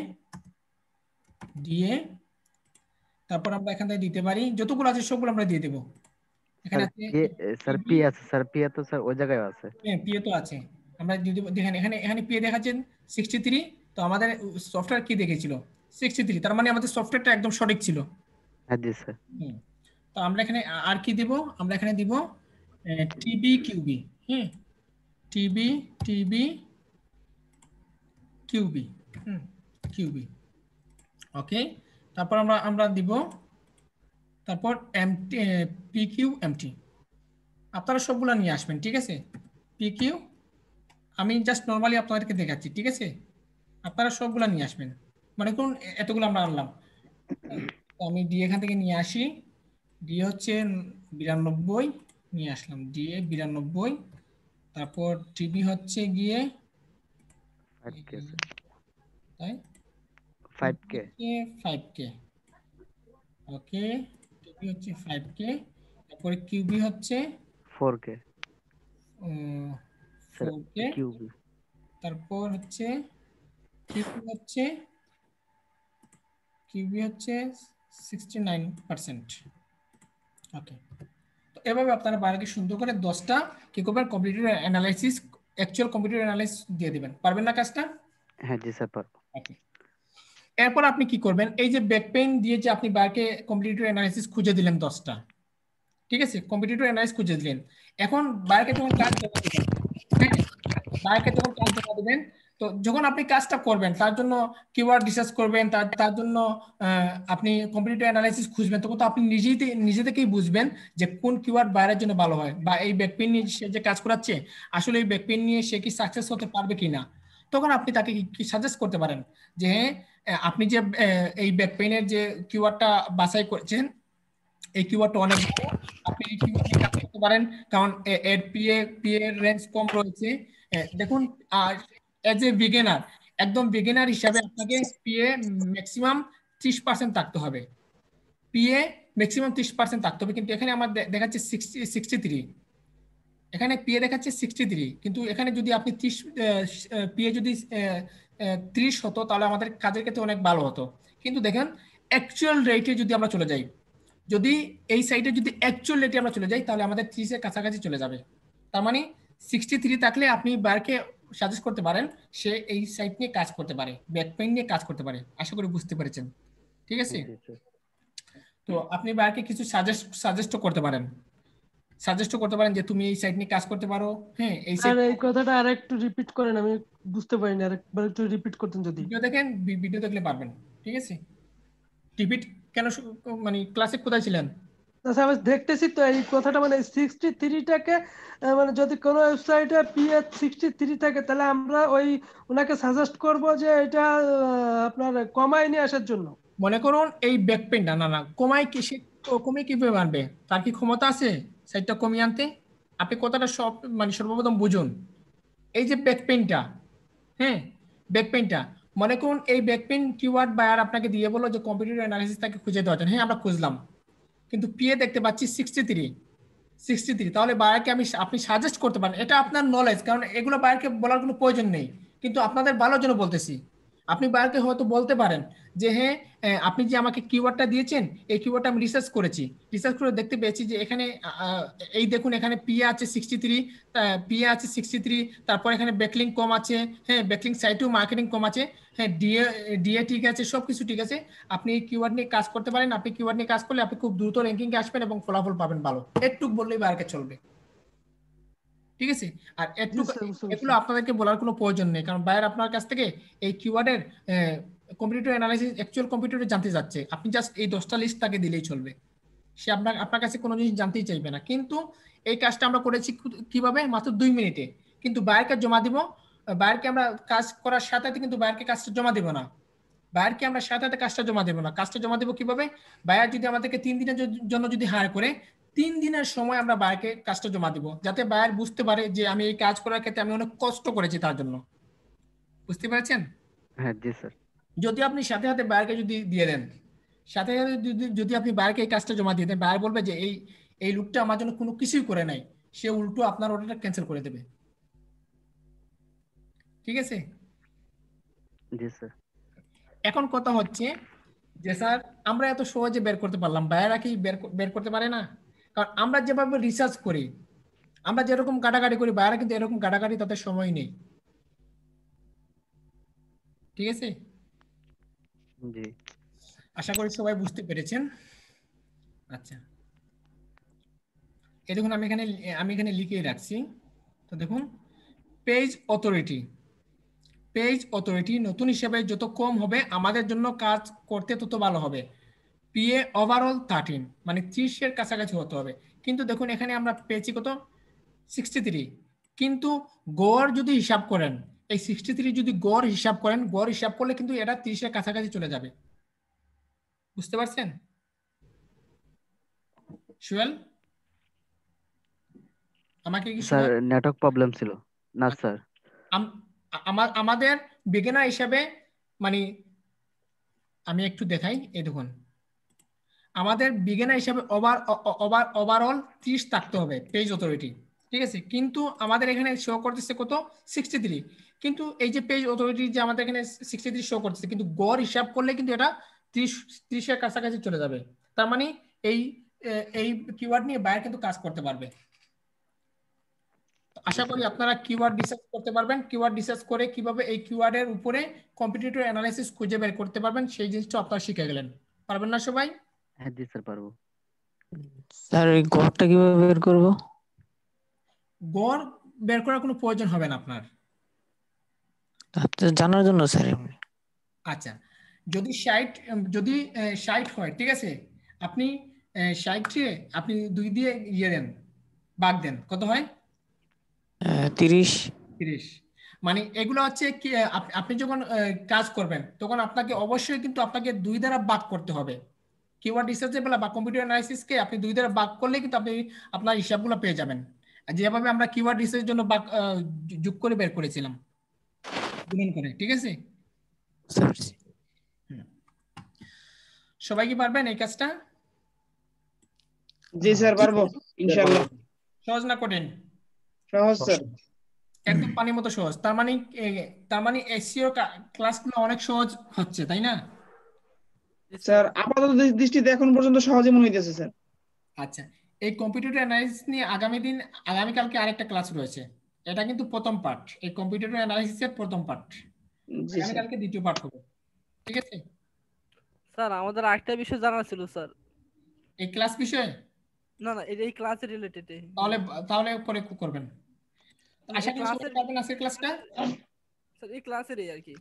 তারপর আমরা এখান থেকে দিতে পারি যতগুলো আছে সবগুলো আমরা দিয়ে দেবো। এখানে স্যার আছে স্যার পি আছে স্যার, পি তো স্যার ওই জায়গায় আছে। হ্যাঁ, পিএ তো আছে, আমরা দিয়ে দেবো। দেখেন এখানে পিএ দেখাচ্ছেন 63, তো আমাদের সফটওয়্যার কি দেখেছিল 63, তার মানে আমাদের সফটওয়্যারটা একদম সঠিক ছিল। হ্যাঁ জি স্যার। তো আমরা এখানে আর কি দিব, আমরা এখানে দিব টিবি, কিউবি, হ্যাঁ, টিবি, কিউবি, কিউবি, ওকে। তারপর আমরা দিব, তারপর এমটি, পিকিউ, এমটি, আপনারা সবগুলো নিয়ে আসবেন, ঠিক আছে? পিকিউ, আমি জাস্ট নর্মালি আপনাদেরকে দেখাচ্ছি, ঠিক আছে? আপনারা সবগুলো নিয়ে আসবেন, মানে করুন এতগুলো আমরা আনলাম, তো আমি ডি এখান থেকে নিয়ে আসি, ডি হচ্ছে 92 নিয়ে আসলাম, ডিএ 92, তারপর টিবি হচ্ছে গিয়ে 5K তাই 5K 5K, ওকে, টিবি হচ্ছে 5K, তারপরে কিউবি হচ্ছে 4K স্যার। 4K, কিউবি তারপর হচ্ছে কিউবি হচ্ছে 69%, ওকে। তো এভাবে আপনারা বাইরে সুন্দর করে 10টা কি করবেন, computer analysis, actual computer analysis দিয়ে দিবেন, পারবেন না কাজটা? হ্যাঁ জি স্যার পারবো। ওকে, এরপর আপনি কি করবেন, এই যে ব্যাকপেইন দিয়ে যে আপনি বাইরে কম্পিউটার অ্যানালাইসিস খুঁজে দিলেন 10টা, ঠিক আছে, কম্পিউটার অ্যানালাইসিস খুঁজে দিলেন, এখন বাইরে যখন কাজ জমা দিবেন, হ্যাঁ, বাইরে যখন কাজ জমা দিবেন, তো যখন আপনি কাজটা করবেন তার জন্য কিওয়ার্ড রিসার্চ করবেন, তার জন্য আপনি কম্পিউটার অ্যানালাইসিস খুঁজবেন, তখন তো আপনি নিজে থেকেই বুঝবেন যে কোন কিওয়ার্ড বাইরের জন্য ভালো হয়, বা এই ব্যাকপেইন নিয়ে সে যে কাজ করাচ্ছে আসলে এই ব্যাকপেইন নিয়ে সে কি সাকসেস হতে পারবে কিনা। তখন আপনি তাকে কি সাজেস্ট করতে পারেন যে হ্যাঁ, আপনি যে এই ব্যাকপেইনের যে কিওয়ার্ডটা বাছাই করেছেন, এই কিওয়ার্ডটা অনেক ভালো, আপনি এই কিওয়ার্ড নিয়ে কাজ করতে পারেন, কারণ এর পিএ রেঞ্জ কম রয়েছে। দেখুন, এজ এ বিগিনার, একদম বিগিনার হিসাবে আপনাকে পিএ ম্যাক্সিমাম 30% থাকতে হবে, পিএ ম্যাক্সিমাম 30% থাকতে হবে, কিন্তু এখানে আমার দেখাচ্ছে 63, এখানে পিএ দেখাচ্ছে 63, কিন্তু এখানে যদি আপনি 30 পিএ যদি 30 হতো, তাহলে আমাদের কাজের ক্ষেত্রে অনেক ভালো হতো। কিন্তু দেখেন অ্যাকচুয়াল রেটে যদি আমরা চলে যাই, যদি এই সাইটে যদি অ্যাকচুয়াল রেটে আমরা চলে যাই, তাহলে আমাদের 30-এর কাছাকাছি চলে যাবে, তার মানে 63 থাকলে আপনি বারকে সাজেস্ট করতে পারেন সে এই সাইট নিয়ে কাজ করতে পারে, ব্যাকপেইন নিয়ে কাজ করতে পারে, আশা করি বুঝতে পেরেছেন, ঠিক আছে? জি স্যার। তো আপনি বারকে কিছু সাজেস্টও করতে পারেন, যে তুমি এই সাইট নিয়ে কাজ করতে পারো, হ্যাঁ, এই আর সাইট। এই কথাটা আরেকটু রিপিট করেন, আমি বুঝতে পারিনি, আরেকবার একটু রিপিট করতেন যদি। ভিডিও দেখেন, ভিডিও দেখলে পারবেন, ঠিক আছে? টিভি কেন মানে ক্লাসে কোথায় ছিলেন? আচ্ছা, আমি দেখতেছি তো এই কথাটা, মানে 63টাকে মানে যদি কোনো ওয়েবসাইটে পিএইচ 63 থাকে, তাহলে আমরা ওনাকে সাজেস্ট করব যে এটা আপনার কমায় নিয়ে আসার জন্য। মনে করুন এই ব্যাকপেইনটা, না কমায় কি, সে কমিয়ে কিভাবে আনবে, তার কি ক্ষমতা আছে সাইটটা কমিয়ে আনতে? আপনি কথাটা মানে সর্বপ্রথম বুঝুন, এই যে ব্যাকপেইনটা, হ্যাঁ, ব্যাকপেইনটা, মনে করুন এই ব্যাকপেইন কিওয়ার্ড বায়ার আপনাকে দিয়ে বললো যে কম্পিউটার অ্যানালিসিস তাকে খুঁজে দেওয়ার জন্য, হ্যাঁ আমরা খুঁজলাম, কিন্তু পিএ দেখতে পাচ্ছি 63, তাহলে বায়ারকে আপনি সাজেস্ট করতে পারেন, এটা আপনার নলেজ, কারণ এগুলো বায়ারকে বলার কোনো প্রয়োজন নেই, কিন্তু আপনাদের ভালোর জন্য বলতেছি, আপনি বায়ারকে হয়তো বলতে পারেন যে হ্যাঁ, আপনি যে আমাকে কিওয়ার্ডটা দিয়েছেন, এই কিওয়ার্ডটা আমি রিসার্চ করেছি, রিসার্চ করে দেখতে পেয়েছি যে এখানে এই দেখুন এখানে পিএ আছে 63, পিএ আছে 63, তারপর এখানে ব্যাকলিং কম আছে, হ্যাঁ ব্যাকলিং সাইটেও মার্কেটিং কম আছে, হ্যাঁ ডিএ ডিএ ঠিক আছে, সবকিছু ঠিক আছে। আপনি এই কিওয়ার্ড নিয়ে কাজ করতে পারেন, আপনি কিওয়ার্ড নিয়ে কাজ করলে আপনি খুব দ্রুত র্যাঙ্কিং এ আসবেন এবং ফলাফল পাবেন ভালো। একটু বললেই বায়ারকে চলবে, ঠিক আছে। আর একটু এগুলো আপনাদেরকে বলার কোনো প্রয়োজন নেই, কারণ বায়ার আপনার কাছ থেকে এই কিওয়ার্ডের কম্পিটিটিভ অ্যানালাইসিস, অ্যাকচুয়াল কম্পিটিটিভ জানতে যাচ্ছে, আপনি জাস্ট এই 10টা লিস্ট তাকে দিলেই চলবে, সে আপনার কাছে কোনো জিনিস জানতেই চাইবে না। কিন্তু এই কাজটা আমরা করেছি কিভাবে, মাত্র 2 মিনিটে। কিন্তু বায়ারকে জমা দিব, বায়ারকে আমরা কাজ করার সাথে সাথে কিন্তু বায়ারকে কাজটা জমা দিব না, বায়ারকে আমরা সাথে সাথে কাজটা জমা দেবো না। কাজটা জমা দেবো কিভাবে, বায়ার যদি আমাদেরকে 3 দিনের জন্য যদি হায়ার করে, 3 দিনের সময় আমরা বায়ারকে কাজটা জমা দিব, যাতে বায়ার বুঝতে পারে যে আমি এই কাজ করার ক্ষেত্রে আমি অনেক কষ্ট করেছি তার জন্য। বুঝতে পেরেছেন? হ্যাঁ জি স্যার। যদি আপনি সাথে সাথে বায়ারকে যদি দিয়ে দেন, সাথে সাথে যদি আপনি বায়ারকে এই কাজটা জমা দিয়ে দেন, বায়ার বলবে যে এই লোকটা আমার জন্য কোনো কিছুই করে নাই, সে উল্টো আপনার অর্ডারটা ক্যান্সেল করে দেবে। ঠিক আছে? জি স্যার। এখন কথা হচ্ছে যে স্যার আমরা এত সহজে বের করতে পারলাম, বায়াররা কি বের করতে পারে না? কারণ আমরা যেভাবে রিসার্চ করি, আমরা যেরকম কাটাকাটি করি, বায়াররা কিন্তু এরকম কাটাকাটি তাদের সময় নেই। ঠিক আছে? জি। আশা করি সবাই বুঝতে পেরেছেন। আচ্ছা, এই দেখুন আমি এখানে লিখে রাখছি। তো দেখুন, পেজ অথরিটি, পেজ অথরিটি নতুন হিসেবে যত কম হবে আমাদের জন্য কাজ করতে তত ভালো হবে। পিএ ওভারঅল 13, মানে 30 এর কাছাকাছি হতে হবে। কিন্তু দেখুন এখানে আমরা পেয়েছি কত, 63। কিন্তু গড় যদি হিসাব করেন, এই 63 যদি গড় হিসাব করেন, গড় হিসাব করলে কিন্তু এটা 30 এর কাছাকাছি চলে যাবে। বুঝতে পারছেন সুয়েল? আমাকে কি স্যার নেটওয়ার্ক প্রবলেম ছিল না স্যার। আমাদের বিগিনার হিসাবে, মানে আমি একটু দেখাই, এই দেখুন আমাদের বিগিনার হিসাবে ওভারঅল 30 থাকতে হবে পেজ অথরিটি, ঠিক আছে। কিন্তু আমাদের এখানে শো করতেছে কত, 63। কিন্তু এই যে পেজ অথরিটি যে আমাদের এখানে 63 শো করতেছে, কিন্তু গড় হিসাব করলে কিন্তু এটা 30 এর কাছাকাছি চলে যাবে। তার মানে এই এই কিওয়ার্ড নিয়ে বায়ার কিন্তু কাজ করতে পারবে। আশা করি আপনারা কিওয়ার্ড রিসার্চ করতে পারবেন, কিওয়ার্ড রিসার্চ করে কিভাবে এই কিওয়ার্ডের উপরে কম্পিটিটিভ অ্যানালাইসিস খুঁজে বের করতে পারবেন, সেই জিনিসটা আপনারা শিখে গেলেন। পারবেন না সবাই? হ্যাঁ জি স্যার পারবো। স্যার এই গড়টা কিভাবে বের করব? গড় বের করার কোনো প্রয়োজন হবে না আপনার। আচ্ছা, জানার জন্য স্যার। আচ্ছা, যদি 60 হয়, ঠিক আছে, আপনি 60 আপনি 2 দিয়ে ইয়ে দেন, ভাগ দেন, কত হয়? 30। 30। মানে এগুলো হচ্ছে কি, আপনি যখন কাজ করবেন তখন আপনাকে অবশ্যই কিন্তু আপনাকে 2 দ্বারা ভাগ করতে হবে। কিওয়ার্ড রিসার্চেবল বা কম্পিউটার অ্যানালাইসিসকে আপনি 2 দ্বারা ভাগ করলে কিন্তু আপনি আপনার হিসাবগুলো পেয়ে যাবেন। আর যেভাবে আমরা কিওয়ার্ড রিসার্চের জন্য যোগ করে বের করেছিলাম, গুণন করে, ঠিক আছে। সবাই কি পারবেন এই কাজটা? জি স্যার পারবো ইনশাআল্লাহ। সহজ না কঠিন? সহজ স্যার, একদম পানির মতো সহজ। তার মানে এসইও ক্লাসগুলো অনেক সহজ হচ্ছে, তাই না? স্যার আপাতত দৃষ্টিতে এখন পর্যন্ত সহজে মনে হইতেছে স্যার। আচ্ছা, এই কম্পিউটার অ্যানালাইসিস নিয়ে আগামীকালকে আরেকটা ক্লাস রয়েছে। এটা কিন্তু প্রথম পার্ট, এই কম্পিউটার অ্যানালাইসিসের প্রথম পার্ট। জি স্যার। আগামীকালকে দ্বিতীয় পার্ট হবে, ঠিক আছে। স্যার আমাদের আরেকটা বিষয় জানার ছিল স্যার। এই ক্লাস বিষয়ে? না না, এই ক্লাসের রিলেটেড। তাহলে পরে করবেন। আশা করি সবাই পারবেন আজকের ক্লাসটা। স্যার এই ক্লাসেরই আর কি,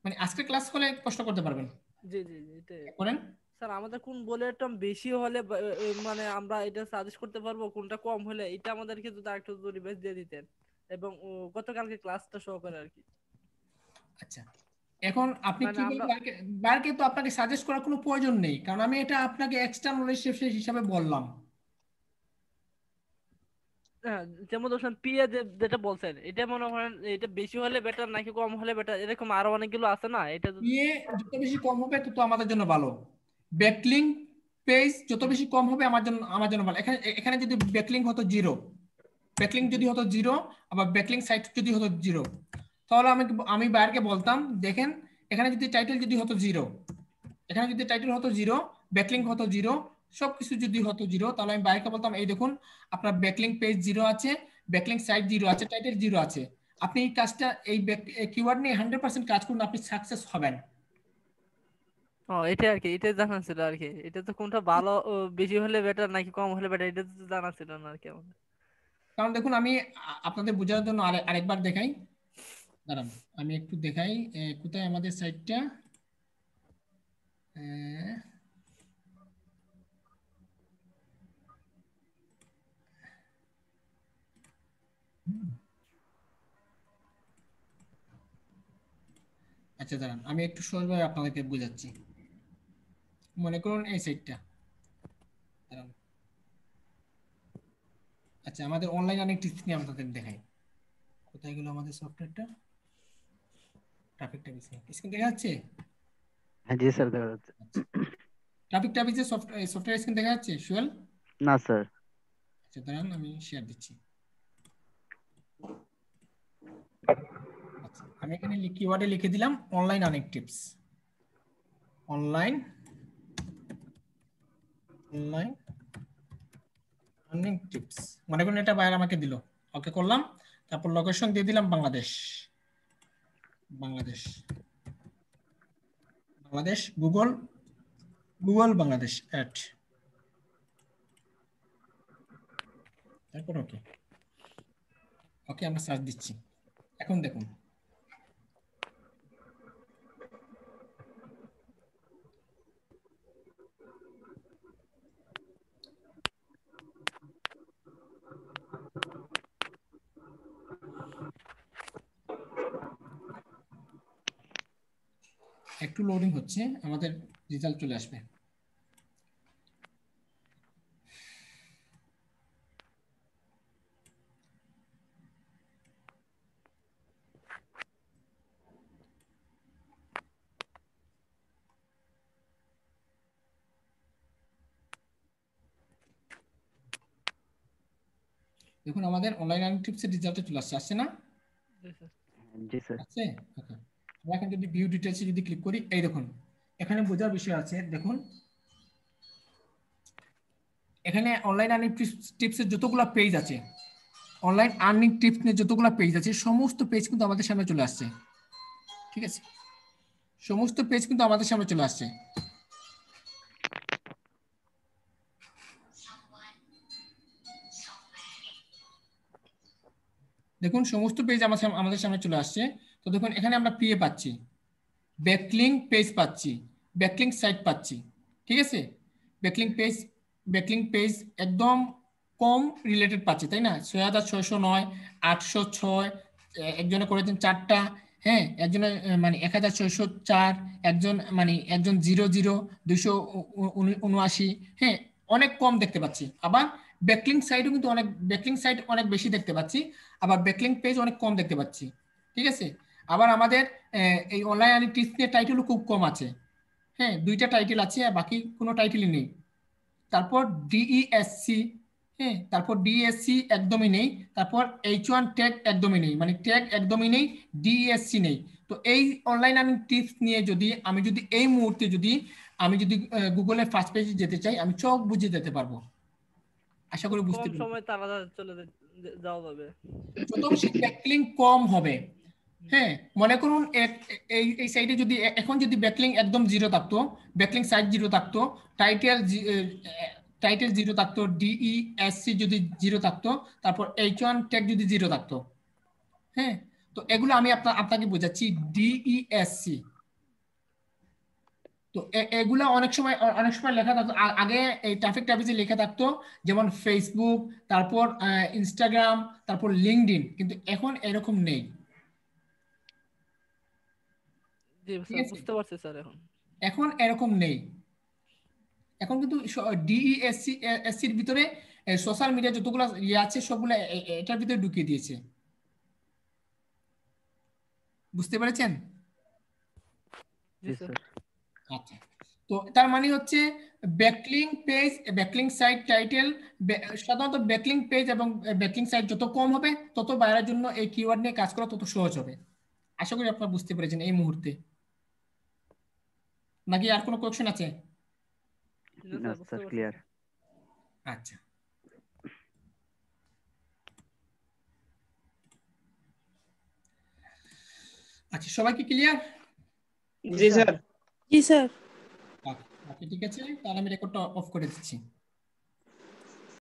মানে আজকের ক্লাস হলে কষ্ট করতে পারবেন। জি জি জি এটাই করেন। স্যার আমাদের কোন বলের টার্ম বেশি হলে মানে আমরা এটা সাজেস্ট করতে পারবো, কোনটা কম হলে, এটা আমাদেরকে যদি আরেকটু রিভাইজ দিয়ে দিতেন, এবং গতকালকে ক্লাসটা সহকারে আর কি। আচ্ছা, এখন আপনি কি বলবেন, বারকে তো আপনাকে সাজেস্ট করার কোনো প্রয়োজন নেই, কারণ আমি এটা আপনাকে এক্সট্রা নলেজ হিসেবে বললাম। হ্যাঁ, যেমন ধরুন পিএ যেটা বলছেন, এটা মনে করেন এটা বেশি হলে বেটার নাকি কম হলে বেটার, এরকম আরো অনেকগুলো আছে না? এটা পিএ যত বেশি কম হবে তত আমাদের জন্য ভালো। ব্যাকলিং পেজ যত বেশি কম হবে আমার জন্য ভালো। এখানে যদি ব্যাকলিং হতো 0, ব্যাকলিং যদি হতো 0, আবার ব্যাকলিং সাইট যদি হতো 0, তাহলে আমি বায়ারকে বলতাম দেখেন এখানে যদি টাইটেল যদি হতো 0, এখানে যদি টাইটেল হতো 0, ব্যাকলিংক হতো 0, সবকিছু যদি হতো 0, তাহলে আমি বায়ারকে বলতাম এই দেখুন আপনার ব্যাকলিংক পেজ 0 আছে, ব্যাকলিংক সাইট 0 আছে, টাইটেল 0 আছে। আপনি এই কাজটা এই কিওয়ার্ড নিয়ে 100% কাজ করুন, আপনি সাকসেস হবেন। ও এটা আর কি, এটা জানা ছিল আর কি। এটা তো কোনটা ভালো বেশি হলে বেটার নাকি কম হলে বেটার, এটা তো জানা ছিল না আর কি আমাদের। কারণ দেখুন আমি আপনাদের বোঝানোর জন্য আরেকবার দেখাই, দাঁড়ান আমি একটু দেখাই কোথায় আমাদের সাইটটা। আচ্ছা দাঁড়ান আমি একটু সহজভাবে আপনাদেরকে বোঝাচ্ছি। মনে করুন এই সাইটটা, দাঁড়ান। আচ্ছা আমাদের অনলাইন অনেক টিপস নিয়ে আপনাদের দেখাই। কোথায় গেল আমাদের সফটওয়্যারটা? ট্রাফিক ট্যাব স্ক্রিন দেখা যাচ্ছে? হ্যাঁ জি স্যার, দেখা যাচ্ছে। ট্রাফিক ট্যাব সফটওয়্যার স্ক্রিন দেখা যাচ্ছে সুয়েল? না স্যার। আচ্ছা দাঁড়ান আমি শেয়ার দিচ্ছি। আচ্ছা আমি এখানে কিওয়ার্ডে লিখে দিলাম অনলাইন অনেক টিপস, অনলাইন আর্নিং টিপস। মনে করুন এটা বাইরে আমাকে দিল, ওকে করলাম, তারপর লোকেশন দিয়ে দিলাম বাংলাদেশ, গুগল বাংলাদেশ অ্যাড, তারপর ওকে আমরা সার্চ দিচ্ছি। এখন দেখুন একটু লোডিং হচ্ছে, আমাদের রেজাল্ট চলে আসবে। দেখুন আমাদের অনলাইন আর্নিং টিপসের রেজাল্টে চলে আসছে না? জি স্যার। আছে ওকে। আমরা এখন যদি ভিউ ডিটেইলসে যদি ক্লিক করি, এই দেখুন এখানে বোঝার বিষয় আছে। দেখুন এখানে অনলাইন আর্নিং টিপসের যতগুলো পেজ আছে, অনলাইন আর্নিং টিপস নিয়ে যতগুলো পেজ আছে সমস্ত পেজ কিন্তু আমাদের সামনে চলে আসছে। ঠিক আছে, সমস্ত পেজ কিন্তু আমাদের সামনে চলে আসছে। দেখুন সমস্ত পেজ আমাদের সামনে চলে আসছে। তো দেখুন এখানে আমরা পিএ পাচ্ছি, ব্যাকলিংক পেজ পাচ্ছি, ব্যাকলিংক সাইট পাচ্ছি। ঠিক আছে, ব্যাকলিংক পেজ একদম কম রিলেটেড পাচ্ছি, তাই না? ৬৬০৯, ৮০৬, একজনে করেছেন 4টা, হ্যাঁ একজনে মানে ১৬০৪, একজন ০০ 279, হ্যাঁ অনেক কম দেখতে পাচ্ছি। আবার ব্যাকলিংক সাইটও কিন্তু ব্যাকলিংক সাইট অনেক বেশি দেখতে পাচ্ছি, আবার ব্যাকলিংক পেজ অনেক কম দেখতে পাচ্ছি। ঠিক আছে, আবার আমাদের এই অনলাইন আর্নিং টিপস নিয়ে টাইটেলও খুব কম আছে। হ্যাঁ 2টা টাইটেল আছে আর বাকি কোনো টাইটেলই নেই। তারপর ডিইএসসি, হ্যাঁ তারপর ডিএসসি একদমই নেই, তারপর H1 ট্যাগ একদমই নেই, মানে ট্যাগ একদমই নেই, ডিএসসি নেই। তো এই অনলাইন আর্নিং টিপস নিয়ে আমি যদি এই মুহূর্তে আমি যদি গুগলের ফার্স্ট পেজে যেতে চাই, আমি চোখ বুঝে যেতে পারবো। আশা করি বুঝতে কম পারবেন। সময় তারা চলে যাওয়া যাবে, যত বেশি ব্যাকলিংক কম হবে। হ্যাঁ মনে করুন এই সাইটে যদি এখন যদি ব্যাকলিংক একদম 0 থাকতো, ব্যাকলিংক সাইট 0 থাকতো, টাইটেল 0 থাকতো, ডিইএসসি যদি 0 থাকতো, তারপর H1 ট্যাগ যদি 0 থাকতো, হ্যাঁ তো এগুলো আমি আপনাকে বোঝাচ্ছি। ডিইএসসি তো এগুলা অনেক সময় লেখা থাকতো আগে, এই ট্রাফিক ট্যাবে লেখা থাকতো যেমন ফেসবুক, তারপর ইনস্টাগ্রাম, তারপর লিঙ্কডইন, কিন্তু এখন এরকম নেই। জি ঠিক স্যার আছে, বুঝতে পারছি স্যার। এখন এরকম নেই। এখন কিন্তু ডিইএসসির ভিতরে সোশ্যাল মিডিয়া যতগুলো আছে সবগুলো এটার ভিতরে ঢুকিয়ে দিয়েছে। বুঝতে পেরেছেন? জি স্যার। আচ্ছা, তো তার মানে হচ্ছে backlink page, backlink site, title, সাধারণত ব্যাকলিংক পেজ এবং ব্যাকলিংক সাইট যত কম হবে তত বাইরের জন্য এই কিওয়ার্ড নিয়ে কাজ করা তত সহজ হবে। আশা করি আপনারা বুঝতে পেরেছেন এই মুহূর্তে, নাকি আর কোনো কোয়েশ্চেন আছে? না না স্যার, বুঝতে স্যার, পারছি ক্লিয়ার। স্যার। আচ্ছা, আচ্ছা সবাই কি ক্লিয়ার? জি স্যার। জি স্যার। ওকে, ঠিক আছে, তাহলে আমি রেকর্ডটা অফ করে দিচ্ছি।